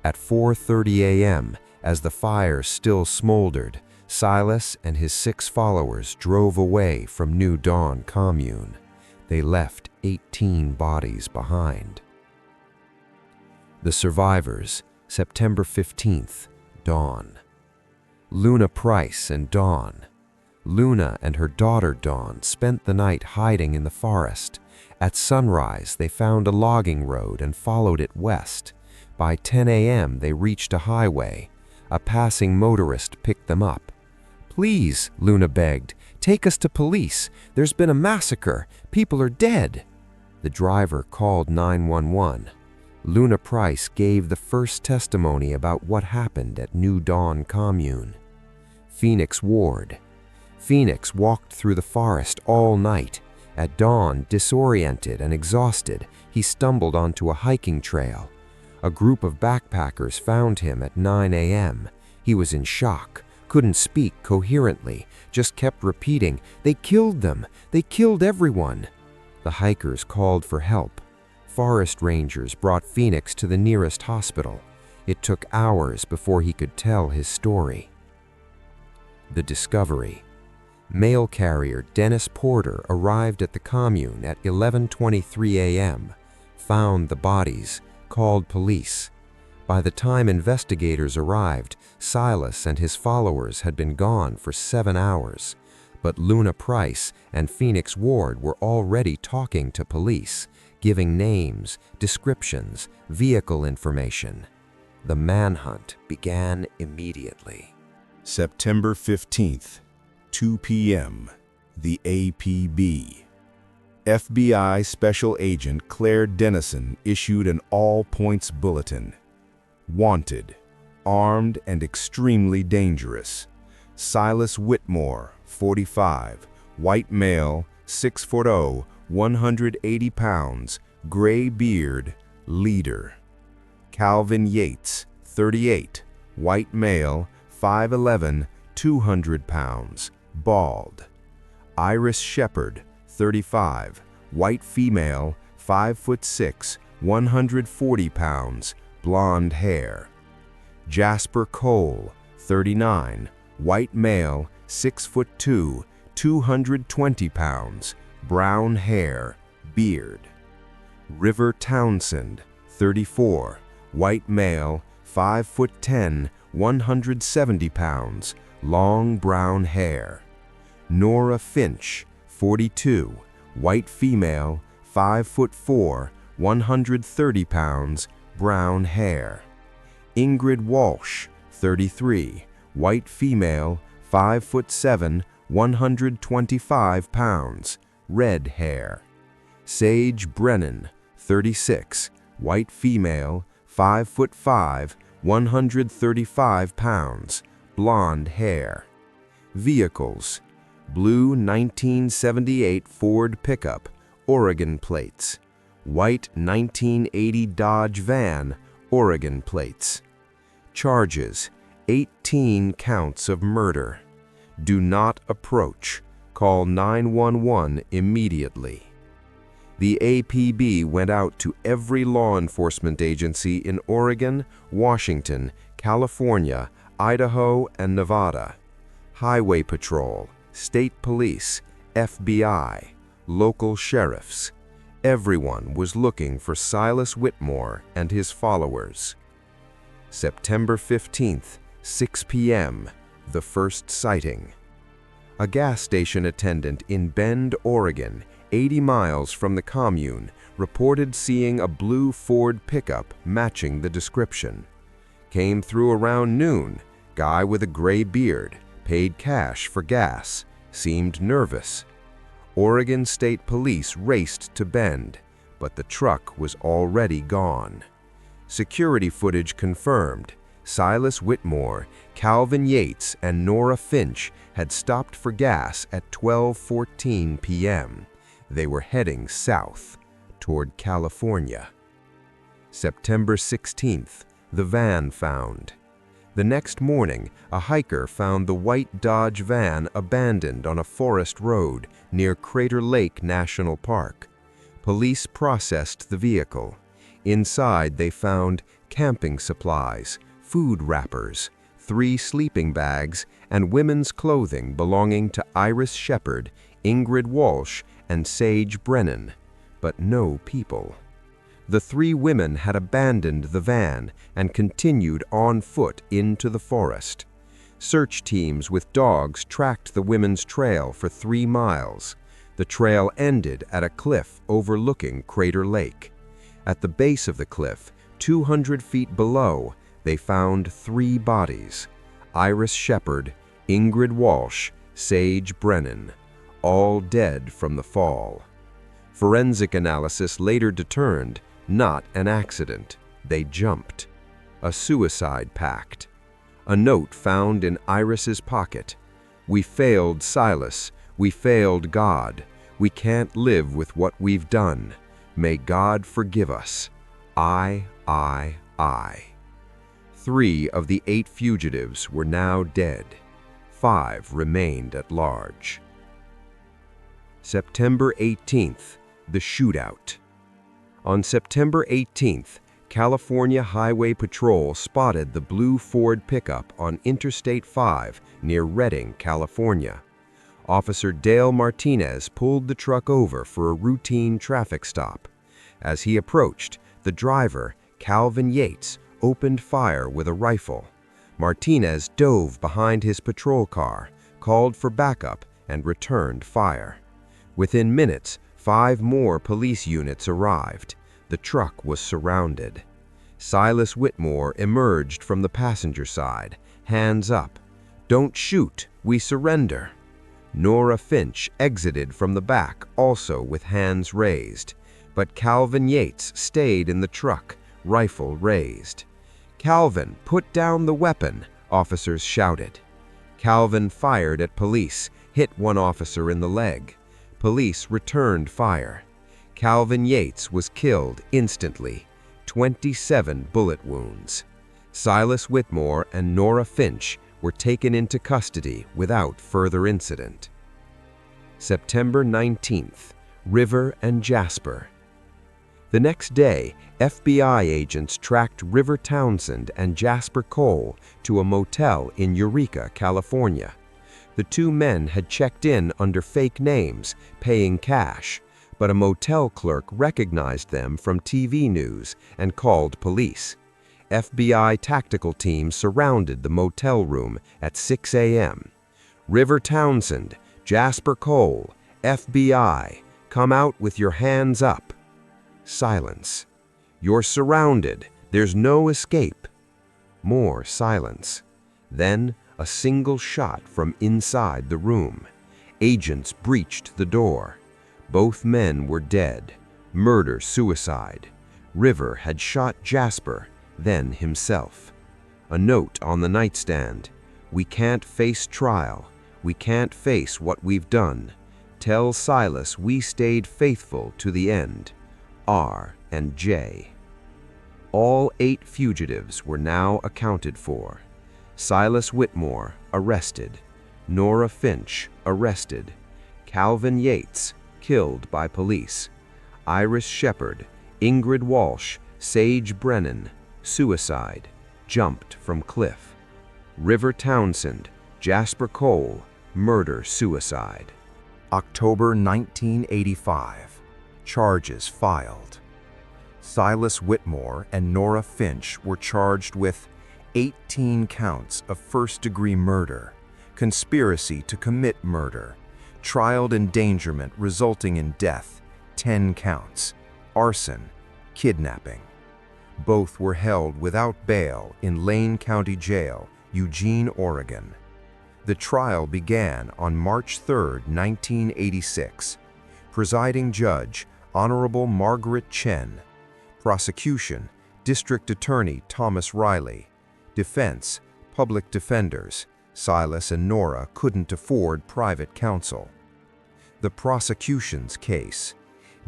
At 4:30 a.m., as the fire still smoldered, Silas and his 6 followers drove away from New Dawn Commune. They left 18 bodies behind. The survivors, September 15th, Dawn. Luna Price and Dawn. Luna and her daughter Dawn spent the night hiding in the forest. At sunrise, they found a logging road and followed it west. By 10 a.m., they reached a highway. A passing motorist picked them up. "Please," Luna begged, "take us to police. There's been a massacre. People are dead." The driver called 911. Luna Price gave the first testimony about what happened at New Dawn Commune. Phoenix Ward. Phoenix walked through the forest all night. At dawn, disoriented and exhausted, he stumbled onto a hiking trail. A group of backpackers found him at 9 a.m. He was in shock, couldn't speak coherently, just kept repeating, "They killed them! They killed everyone!" The hikers called for help. Forest rangers brought Phoenix to the nearest hospital. It took hours before he could tell his story. The discovery. Mail carrier Dennis Porter arrived at the commune at 11:23 a.m., found the bodies, called police. By the time investigators arrived, Silas and his followers had been gone for 7 hours. But Luna Price and Phoenix Ward were already talking to police, giving names, descriptions, vehicle information. The manhunt began immediately. September 15th, 2 p.m., the APB. FBI Special Agent Claire Dennison issued an all-points bulletin. Wanted, armed and extremely dangerous. Silas Whitmore, 45, white male, 6'0", 180 pounds, gray beard, leader. Calvin Yates, 38, white male, 5'11", 200 pounds, bald. Iris Shepard, 35, white female, 5'6", 140 pounds, blonde hair. Jasper Cole, 39, white male, 6'2", 220 pounds, brown hair, beard. River Townsend, 34, white male, 5'10", 170 pounds, long brown hair. Nora Finch, 42, white female, 5'4", 130 pounds, brown hair. Ingrid Walsh, 33, white female, 5'7", 125 pounds, red hair. Sage Brennan, 36, white female, 5'5", 135 pounds, blonde hair. Vehicles: blue 1978 Ford pickup, Oregon plates. White 1980 Dodge van, Oregon plates. Charges: 18 counts of murder. Do not approach. Call 911 immediately. The APB went out to every law enforcement agency in Oregon, Washington, California, Idaho, and Nevada. Highway Patrol, State Police, FBI, local sheriffs. Everyone was looking for Silas Whitmore and his followers. September 15th, 6 p.m., the first sighting. A gas station attendant in Bend, Oregon, 80 miles from the commune, reported seeing a blue Ford pickup matching the description. Came through around noon, guy with a gray beard, paid cash for gas, seemed nervous. Oregon State Police raced to Bend, but the truck was already gone. Security footage confirmed Silas Whitmore, Calvin Yates, and Nora Finch had stopped for gas at 12:14 p.m. They were heading south, toward California. September 16th, the van found. The next morning, a hiker found the white Dodge van abandoned on a forest road near Crater Lake National Park. Police processed the vehicle. Inside, they found camping supplies, food wrappers, 3 sleeping bags, and women's clothing belonging to Iris Shepard, Ingrid Walsh, and Sage Brennan, but no people. The 3 women had abandoned the van and continued on foot into the forest. Search teams with dogs tracked the women's trail for 3 miles. The trail ended at a cliff overlooking Crater Lake. At the base of the cliff, 200 feet below, they found 3 bodies: Iris Shepard, Ingrid Walsh, Sage Brennan, all dead from the fall. Forensic analysis later determined not an accident. They jumped. A suicide pact. A note found in Iris's pocket. "We failed Silas. We failed God. We can't live with what we've done. May God forgive us. I. 3 of the 8 fugitives were now dead. 5 remained at large. September 18th, the shootout. On September 18th, California Highway Patrol spotted the blue Ford pickup on Interstate 5 near Redding, California. Officer Dale Martinez pulled the truck over for a routine traffic stop. As he approached, the driver, Calvin Yates, opened fire with a rifle. Martinez dove behind his patrol car, called for backup, and returned fire. Within minutes, 5 more police units arrived. The truck was surrounded. Silas Whitmore emerged from the passenger side, hands up. "Don't shoot, we surrender." Nora Finch exited from the back, also with hands raised. But Calvin Yates stayed in the truck, rifle raised. "Calvin, put down the weapon," officers shouted. Calvin fired at police, hit one officer in the leg. Police returned fire. Calvin Yates was killed instantly, 27 bullet wounds. Silas Whitmore and Nora Finch were taken into custody without further incident. September 19th, River and Jasper. The next day, FBI agents tracked River Townsend and Jasper Cole to a motel in Eureka, California. The 2 men had checked in under fake names, paying cash, but a motel clerk recognized them from TV news and called police. FBI tactical teams surrounded the motel room at 6 a.m. "River Townsend, Jasper Cole, FBI, come out with your hands up." Silence. "You're surrounded. There's no escape." More silence. Then a single shot from inside the room. Agents breached the door. Both men were dead. Murder-suicide. River had shot Jasper, then himself. A note on the nightstand. "We can't face trial. We can't face what we've done. Tell Silas we stayed faithful to the end. R and J." All 8 fugitives were now accounted for. Silas Whitmore, arrested. Nora Finch, arrested. Calvin Yates, killed by police. Iris Shepard, Ingrid Walsh, Sage Brennan, suicide, jumped from cliff. River Townsend, Jasper Cole, murder-suicide. October 1985. Charges filed. Silas Whitmore and Nora Finch were charged with 18 counts of first-degree murder, conspiracy to commit murder, Child endangerment resulting in death, 10 counts. Arson, kidnapping. Both were held without bail in Lane County Jail, Eugene, Oregon. The trial began on March 3, 1986. Presiding Judge, Honorable Margaret Chen. Prosecution, District Attorney Thomas Riley. Defense, Public Defenders. Silas and Nora couldn't afford private counsel. The prosecution's case.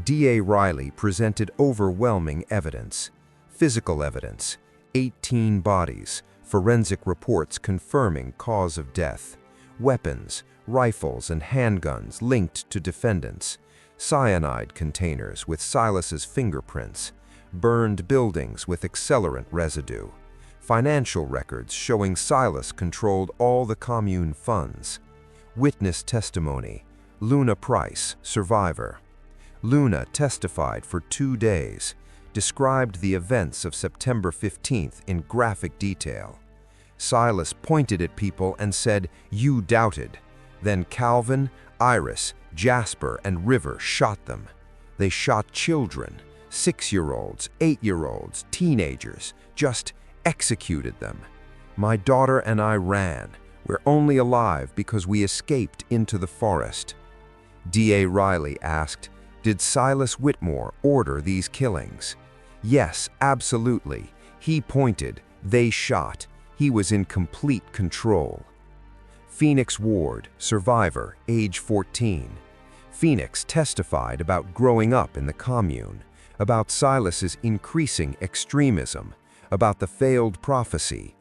D.A. Riley presented overwhelming evidence. Physical evidence, 18 bodies, forensic reports confirming cause of death, weapons, rifles and handguns linked to defendants, cyanide containers with Silas's fingerprints, burned buildings with accelerant residue, financial records showing Silas controlled all the commune funds, witness testimony, Luna Price, survivor. Luna testified for 2 days, described the events of September 15th in graphic detail. Silas pointed at people and said, "You doubted." Then Calvin, Iris, Jasper, and River shot them. They shot children, 6-year-olds, 8-year-olds, teenagers, just executed them. My daughter and I ran. We're only alive because we escaped into the forest. D.A. Riley asked, "Did Silas Whitmore order these killings?" "Yes, absolutely. He pointed, they shot. He was in complete control." Phoenix Ward, survivor, age 14. Phoenix testified about growing up in the commune, about Silas's increasing extremism, about the failed prophecy.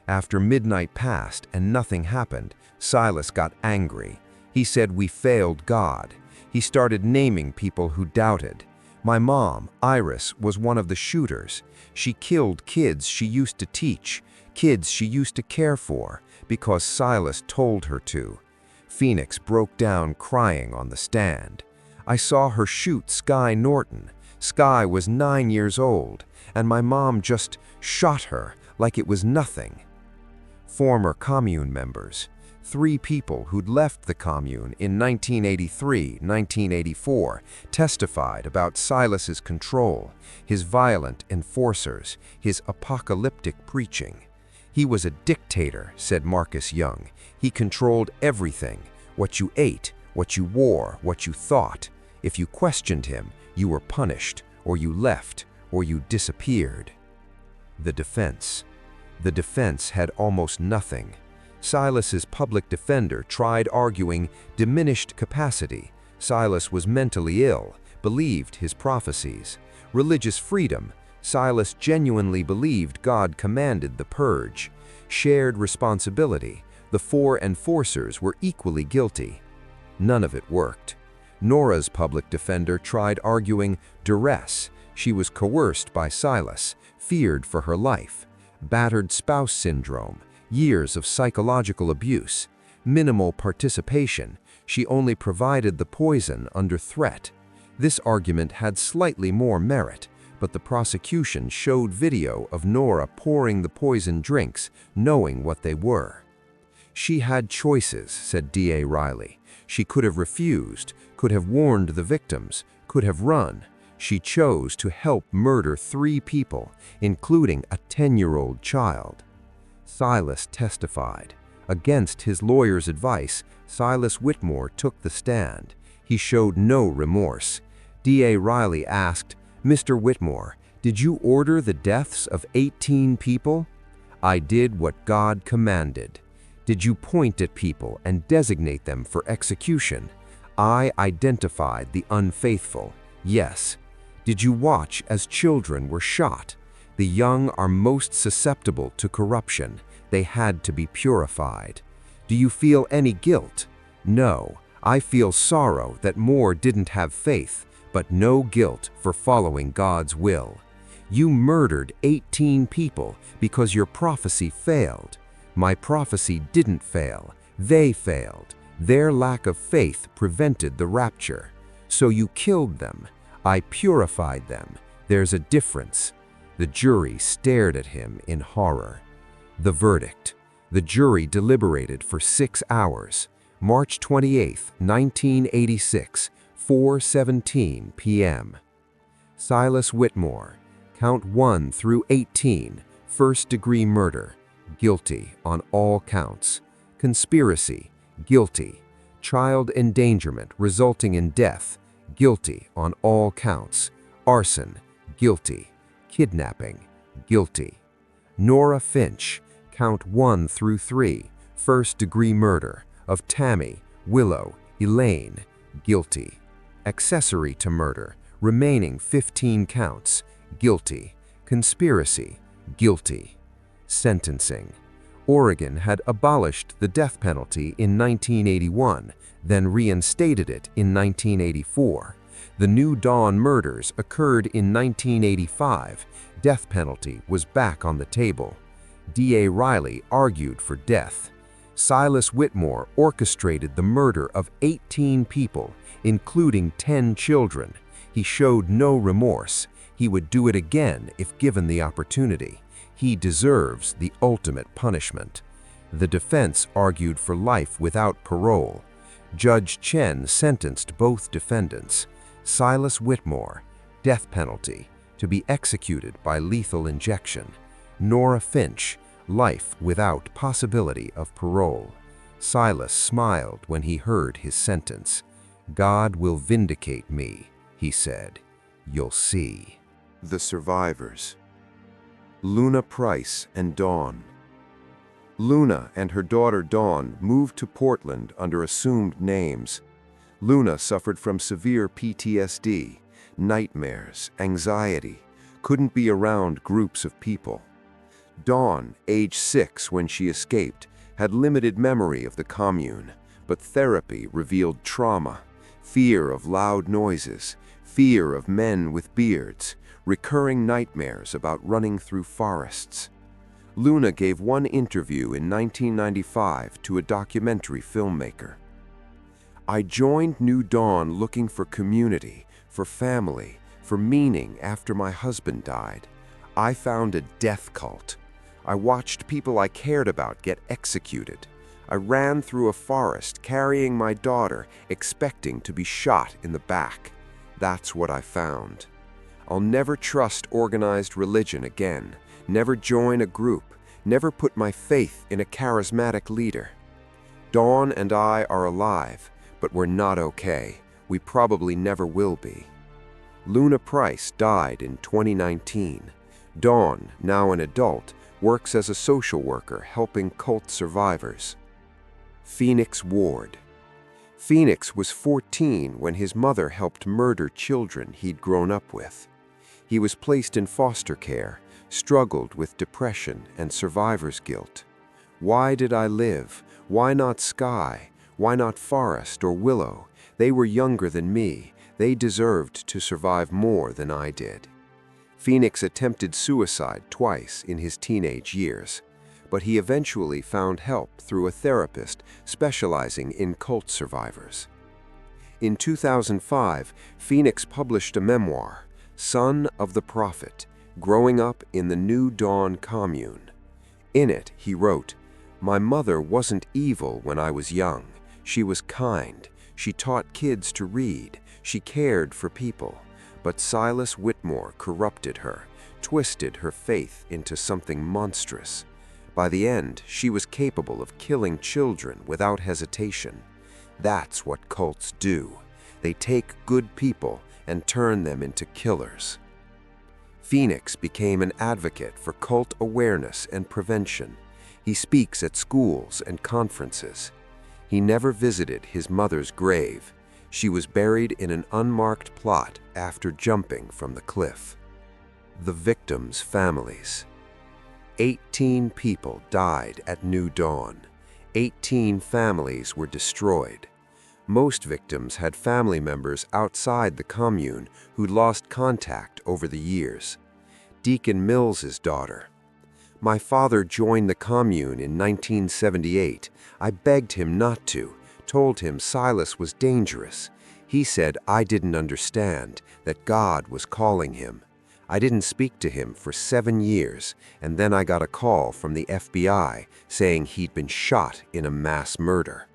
After midnight passed and nothing happened, Silas got angry. He said, "We failed God." He started naming people who doubted. My mom, Iris, was one of the shooters. She killed kids she used to teach, kids she used to care for, because Silas told her to. Phoenix broke down crying on the stand. I saw her shoot Sky Norton. Sky was 9 years old, and my mom just shot her like it was nothing. Former commune members. 3 people who'd left the commune in 1983-1984 testified about Silas's control, his violent enforcers, his apocalyptic preaching. "He was a dictator," said Marcus Young. "He controlled everything, what you ate, what you wore, what you thought. If you questioned him, you were punished, or you left, or you disappeared." The defense. The defense had almost nothing. Silas's public defender tried arguing diminished capacity. Silas was mentally ill, believed his prophecies. Religious freedom. Silas genuinely believed God commanded the purge. Shared responsibility. The 4 enforcers were equally guilty. None of it worked. Nora's public defender tried arguing duress. She was coerced by Silas, feared for her life. Battered spouse syndrome. Years of psychological abuse, minimal participation. She only provided the poison under threat. This argument had slightly more merit, but the prosecution showed video of Nora pouring the poison drinks, knowing what they were. "She had choices," said D.A. Riley. "She could have refused, could have warned the victims, could have run. She chose to help murder 3 people, including a 10-year-old child." Silas testified. Against his lawyer's advice, Silas Whitmore took the stand. He showed no remorse. D.A. Riley asked, "Mr. Whitmore, did you order the deaths of 18 people?" "I did what God commanded." "Did you point at people and designate them for execution?" "I identified the unfaithful." "Yes." "Did you watch as children were shot?" "The young are most susceptible to corruption. They had to be purified." "Do you feel any guilt?" "No. I feel sorrow that more didn't have faith, but no guilt for following God's will." "You murdered 18 people because your prophecy failed." "My prophecy didn't fail. They failed. Their lack of faith prevented the rapture. So you killed them. I purified them. There's a difference." The jury stared at him in horror. The verdict. The jury deliberated for 6 hours. March 28, 1986, 4:17 p.m. Silas Whitmore, count 1 through 18, first-degree murder, guilty on all counts. Conspiracy, guilty. Child endangerment resulting in death, guilty on all counts. Arson, guilty. Kidnapping, guilty. Nora Finch, count 1 through 3, first-degree murder of Tammy, Willow, Elaine, guilty. Accessory to murder, remaining 15 counts, guilty. Conspiracy, guilty. Sentencing. Oregon had abolished the death penalty in 1981, then reinstated it in 1984. The new Dawn murders occurred in 1985. Death penalty was back on the table. D.A. Riley argued for death. Silas Whitmore orchestrated the murder of 18 people, including 10 children. He showed no remorse. He would do it again if given the opportunity. He deserves the ultimate punishment. The defense argued for life without parole. Judge Chen sentenced both defendants. Silas Whitmore, death penalty, to be executed by lethal injection. Nora Finch, life without possibility of parole. Silas smiled when he heard his sentence. "God will vindicate me," he said. "You'll see." The survivors. Luna Price and Dawn. Luna and her daughter Dawn moved to Portland under assumed names. Luna suffered from severe PTSD, nightmares, anxiety, couldn't be around groups of people. Dawn, age 6 when she escaped, had limited memory of the commune, but therapy revealed trauma, fear of loud noises, fear of men with beards, recurring nightmares about running through forests. Luna gave one interview in 1995 to a documentary filmmaker. "I joined New Dawn looking for community, for family, for meaning after my husband died. I found a death cult. I watched people I cared about get executed. I ran through a forest carrying my daughter, expecting to be shot in the back. That's what I found. I'll never trust organized religion again, never join a group, never put my faith in a charismatic leader. Dawn and I are alive, but we're not okay. We probably never will be." Luna Price died in 2019. Dawn, now an adult, works as a social worker helping cult survivors. Phoenix Ward. Phoenix was 14 when his mother helped murder children he'd grown up with. He was placed in foster care, struggled with depression and survivor's guilt. Why did I live? Why not Sky? Why not Forest or Willow? They were younger than me. They deserved to survive more than I did. Phoenix attempted suicide twice in his teenage years, but he eventually found help through a therapist specializing in cult survivors. In 2005, Phoenix published a memoir, Son of the Prophet, Growing Up in the New Dawn Commune. In it, he wrote, "My mother wasn't evil when I was young. She was kind. She taught kids to read. She cared for people. But Silas Whitmore corrupted her, twisted her faith into something monstrous. By the end, she was capable of killing children without hesitation. That's what cults do. They take good people and turn them into killers." Phoenix became an advocate for cult awareness and prevention. He speaks at schools and conferences. He never visited his mother's grave. She was buried in an unmarked plot after jumping from the cliff. The victims' families. 18 people died at New Dawn. 18 families were destroyed. Most victims had family members outside the commune who lost contact over the years. Deacon Mills's daughter. "My father joined the commune in 1978. I begged him not to, told him Silas was dangerous. He said I didn't understand, that God was calling him. I didn't speak to him for 7 years, and then I got a call from the FBI saying he'd been shot in a mass murder.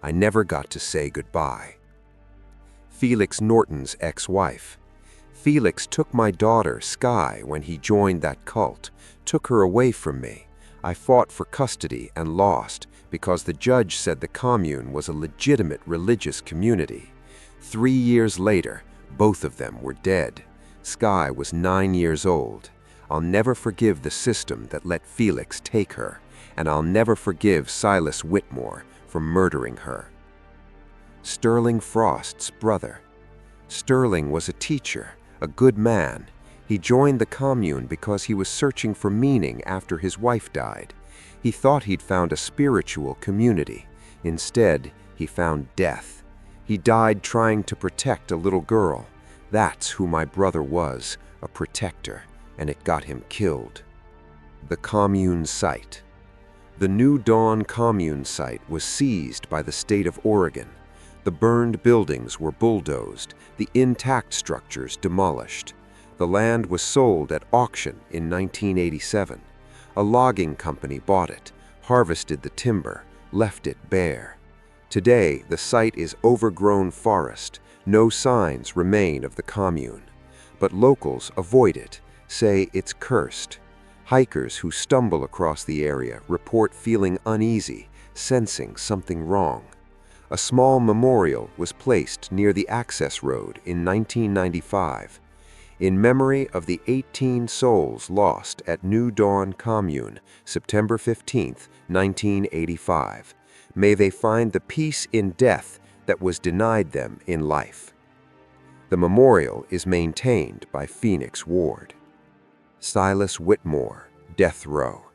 I never got to say goodbye. Felix Norton's ex-wife. Felix took my daughter, Sky, when he joined that cult, took her away from me. I fought for custody and lost because the judge said the commune was a legitimate religious community. 3 years later, both of them were dead. Sky was 9 years old. I'll never forgive the system that let Felix take her, and I'll never forgive Silas Whitmore for murdering her. Sterling Frost's brother. Sterling was a teacher, a good man. He joined the commune because he was searching for meaning after his wife died. He thought he'd found a spiritual community. Instead, he found death. He died trying to protect a little girl. That's who my brother was, a protector, and it got him killed. The commune site. The new Dawn Commune site was seized by the state of Oregon. The burned buildings were bulldozed, the intact structures demolished. The land was sold at auction in 1987. A logging company bought it, harvested the timber, left it bare. Today, the site is overgrown forest. No signs remain of the commune. But locals avoid it, say it's cursed. Hikers who stumble across the area report feeling uneasy, sensing something wrong. A small memorial was placed near the access road in 1995. In memory of the 18 souls lost at New Dawn Commune, September 15, 1985. May they find the peace in death that was denied them in life. The memorial is maintained by Phoenix Ward. Silas Whitmore, death row.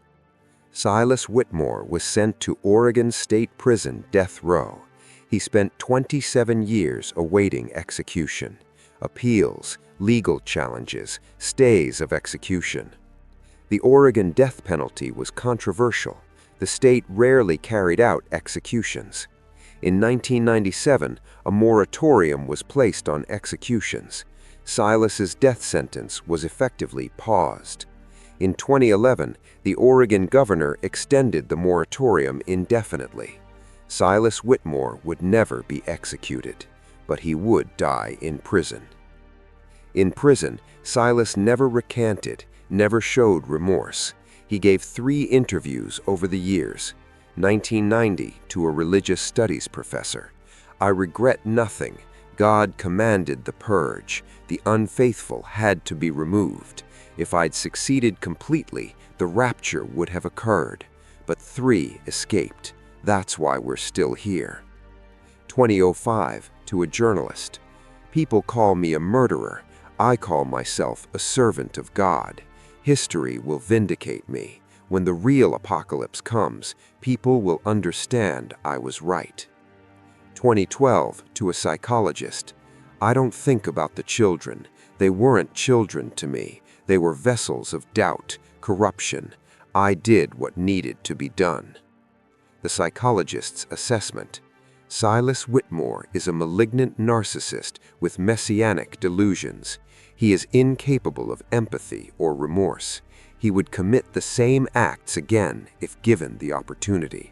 Silas Whitmore was sent to Oregon State Prison death row. He spent 27 years awaiting execution. Appeals, legal challenges, stays of execution. The Oregon death penalty was controversial. The state rarely carried out executions. In 1997, a moratorium was placed on executions. Silas's death sentence was effectively paused. In 2011, the Oregon governor extended the moratorium indefinitely. Silas Whitmore would never be executed, but he would die in prison. In prison, Silas never recanted, never showed remorse. He gave 3 interviews over the years. 1990 to a religious studies professor. I regret nothing. God commanded the purge. The unfaithful had to be removed. If I'd succeeded completely, the rapture would have occurred. But 3 escaped. That's why we're still here. 2005 to a journalist. People call me a murderer. I call myself a servant of God. History will vindicate me. When the real apocalypse comes, people will understand I was right. 2012 to a psychologist. I don't think about the children. They weren't children to me. They were vessels of doubt, corruption. I did what needed to be done. The psychologist's assessment. Silas Whitmore is a malignant narcissist with messianic delusions. He is incapable of empathy or remorse. He would commit the same acts again if given the opportunity.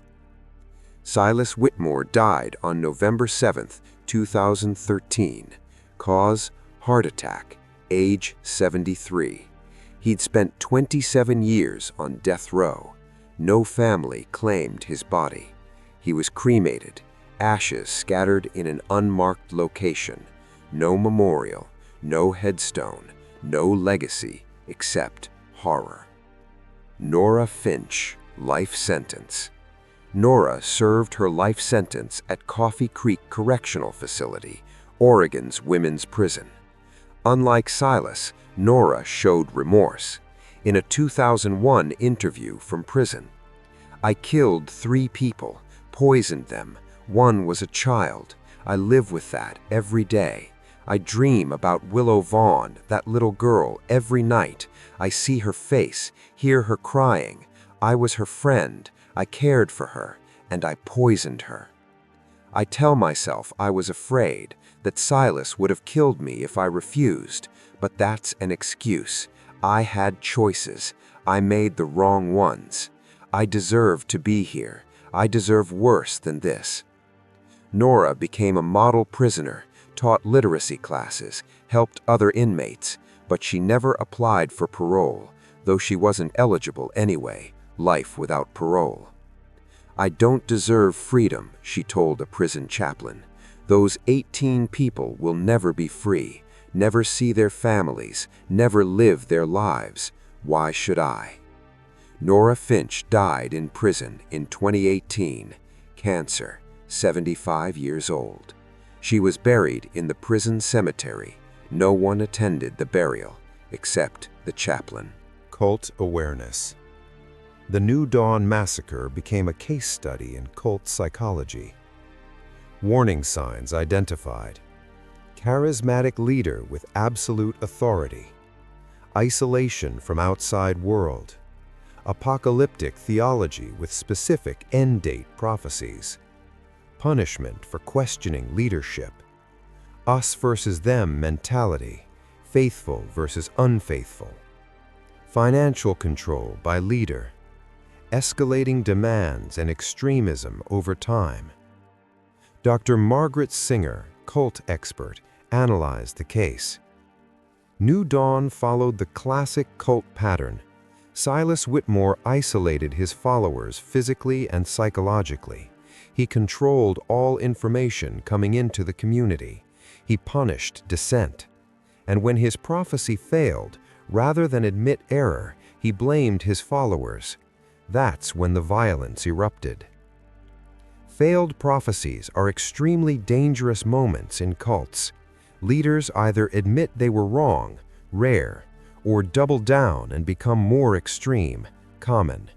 Silas Whitmore died on November 7, 2013. Cause: heart attack, age 73. He'd spent 27 years on death row. No family claimed his body. He was cremated, ashes scattered in an unmarked location. No memorial, no headstone, no legacy except horror. Nora Finch, life sentence. Nora served her life sentence at Coffee Creek Correctional Facility, Oregon's women's prison. Unlike Silas, Nora showed remorse. In a 2001 interview from prison, I killed 3 people, poisoned them. 1 was a child. I live with that every day. I dream about Willow Vaughn, that little girl, every night. I see her face, hear her crying. I was her friend. I cared for her, and I poisoned her. I tell myself I was afraid, that Silas would have killed me if I refused, but that's an excuse. I had choices. I made the wrong ones. I deserve to be here. I deserve worse than this. Nora became a model prisoner, taught literacy classes, helped other inmates, but she never applied for parole, though she wasn't eligible anyway, life without parole. "I don't deserve freedom," she told a prison chaplain. "Those 18 people will never be free, never see their families, never live their lives. Why should I?" Nora Finch died in prison in 2018, cancer, 75 years old. She was buried in the prison cemetery. No one attended the burial, except the chaplain. Cult awareness. The New Dawn Massacre became a case study in cult psychology. Warning signs identified. Charismatic leader with absolute authority. Isolation from outside world. Apocalyptic theology with specific end-date prophecies. Punishment for questioning leadership. Us versus them mentality. Faithful versus unfaithful. Financial control by leader. Escalating demands and extremism over time. Dr. Margaret Singer, cult expert, analyzed the case. New Dawn followed the classic cult pattern. Silas Whitmore isolated his followers physically and psychologically. He controlled all information coming into the community. He punished dissent. And when his prophecy failed, rather than admit error, he blamed his followers. That's when the violence erupted. Failed prophecies are extremely dangerous moments in cults. Leaders either admit they were wrong, rare, or double down and become more extreme, common.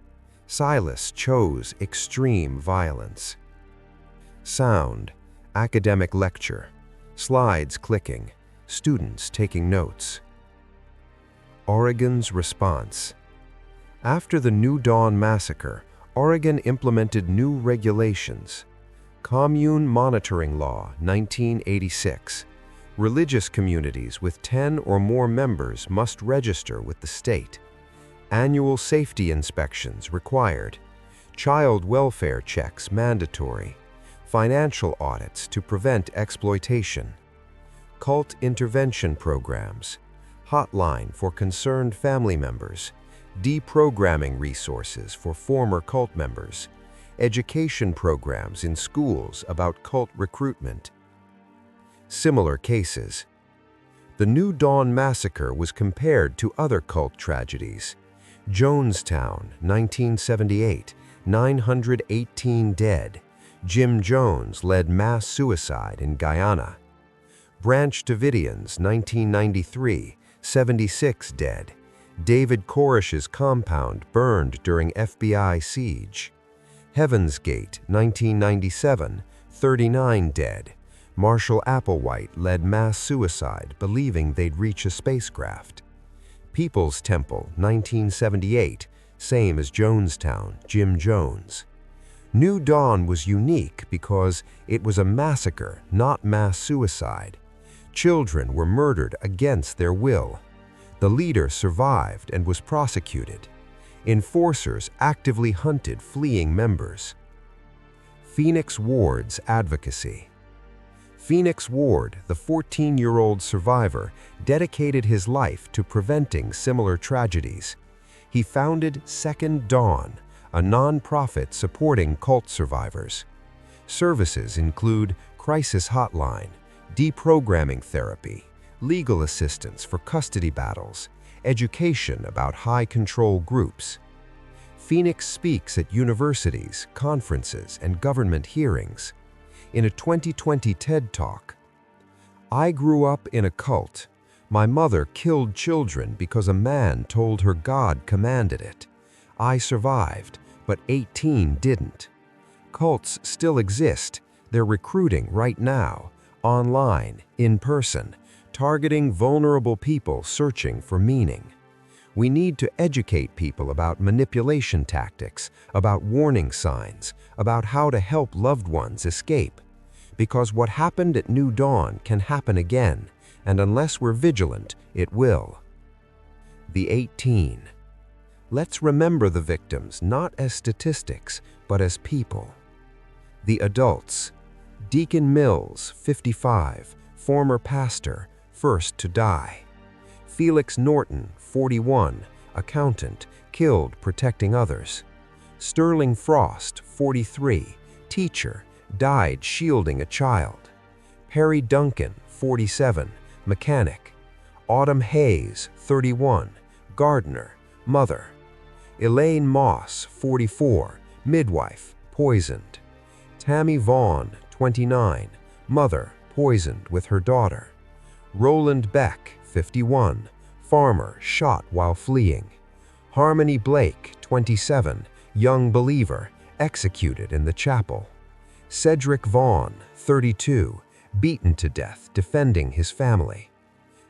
Silas chose extreme violence. Sound, academic lecture, slides clicking, students taking notes. Oregon's response. After the New Dawn Massacre, Oregon implemented new regulations. Commune Monitoring Law, 1986. Religious communities with 10 or more members must register with the state. Annual safety inspections required. Child welfare checks mandatory. Financial audits to prevent exploitation. Cult intervention programs. Hotline for concerned family members. Deprogramming resources for former cult members. Education programs in schools about cult recruitment. Similar cases. The New Dawn Massacre was compared to other cult tragedies. Jonestown, 1978, 918 dead. Jim Jones led mass suicide in Guyana. Branch Davidians, 1993, 76 dead. David Koresh's compound burned during FBI siege. Heaven's Gate, 1997, 39 dead. Marshall Applewhite led mass suicide, believing they'd reach a spacecraft. People's Temple, 1978, same as Jonestown, Jim Jones. New Dawn was unique because it was a massacre, not mass suicide. Children were murdered against their will. The leader survived and was prosecuted. Enforcers actively hunted fleeing members. Phoenix Ward's advocacy. Phoenix Ward, the 14-year-old survivor, dedicated his life to preventing similar tragedies. He founded Second Dawn, a non-profit supporting cult survivors. Services include crisis hotline, deprogramming therapy, legal assistance for custody battles, education about high-control groups. Phoenix speaks at universities, conferences, and government hearings. In a 2020 TED Talk, "I grew up in a cult. My mother killed children because a man told her God commanded it. I survived, but 18 didn't. Cults still exist. They're recruiting right now, online, in person, targeting vulnerable people searching for meaning. We need to educate people about manipulation tactics, about warning signs, about how to help loved ones escape. Because what happened at New Dawn can happen again, and unless we're vigilant, it will." The 18. Let's remember the victims not as statistics, but as people. The adults. Deacon Mills, 55, former pastor, first to die. Felix Norton, 41, accountant, killed protecting others. Sterling Frost, 43, teacher, died shielding a child. Perry Duncan, 47, mechanic. Autumn Hayes, 31, gardener, mother. Elaine Moss, 44, midwife, poisoned. Tammy Vaughn, 29, mother, poisoned with her daughter. Roland Beck, 51, farmer, shot while fleeing. Harmony Blake, 27, young believer, executed in the chapel. Cedric Vaughn, 32, beaten to death defending his family.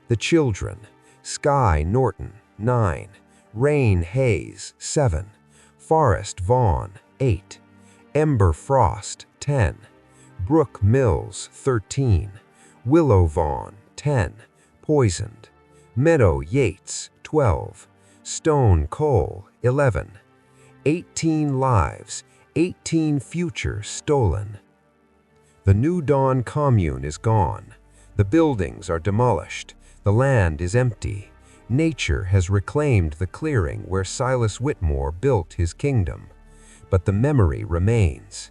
The children: Sky Norton, 9, Rain Hayes, 7, Forrest Vaughn, 8, Ember Frost, 10, Brooke Mills, 13, Willow Vaughn, 10, poisoned. Meadow Yates, 12, Stone Cole, 11, 18 lives, 18 futures stolen. The new Dawn Commune is gone. The buildings are demolished. The land is empty. Nature has reclaimed the clearing where Silas Whitmore built his kingdom. But the memory remains.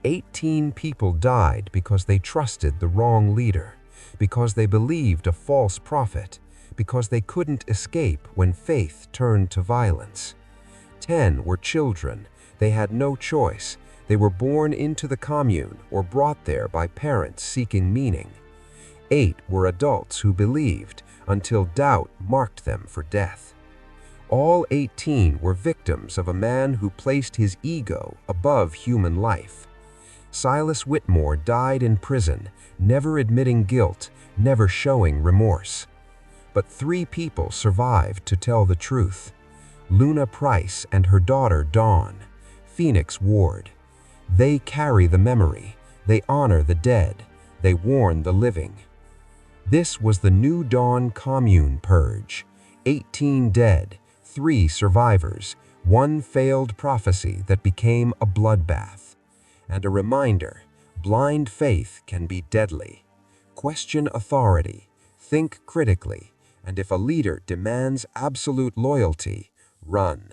18 people died because they trusted the wrong leader, because they believed a false prophet, because they couldn't escape when faith turned to violence. 10 were children. They had no choice. They were born into the commune or brought there by parents seeking meaning. 8 were adults who believed until doubt marked them for death. All 18 were victims of a man who placed his ego above human life. Silas Whitmore died in prison, never admitting guilt, never showing remorse. But 3 people survived to tell the truth: Luna Price and her daughter Dawn, Phoenix Ward. They carry the memory, they honor the dead, they warn the living. This was the new Dawn Commune Purge. 18 dead, 3 survivors, 1 failed prophecy that became a bloodbath. And a reminder: blind faith can be deadly. Question authority, think critically, and if a leader demands absolute loyalty, run.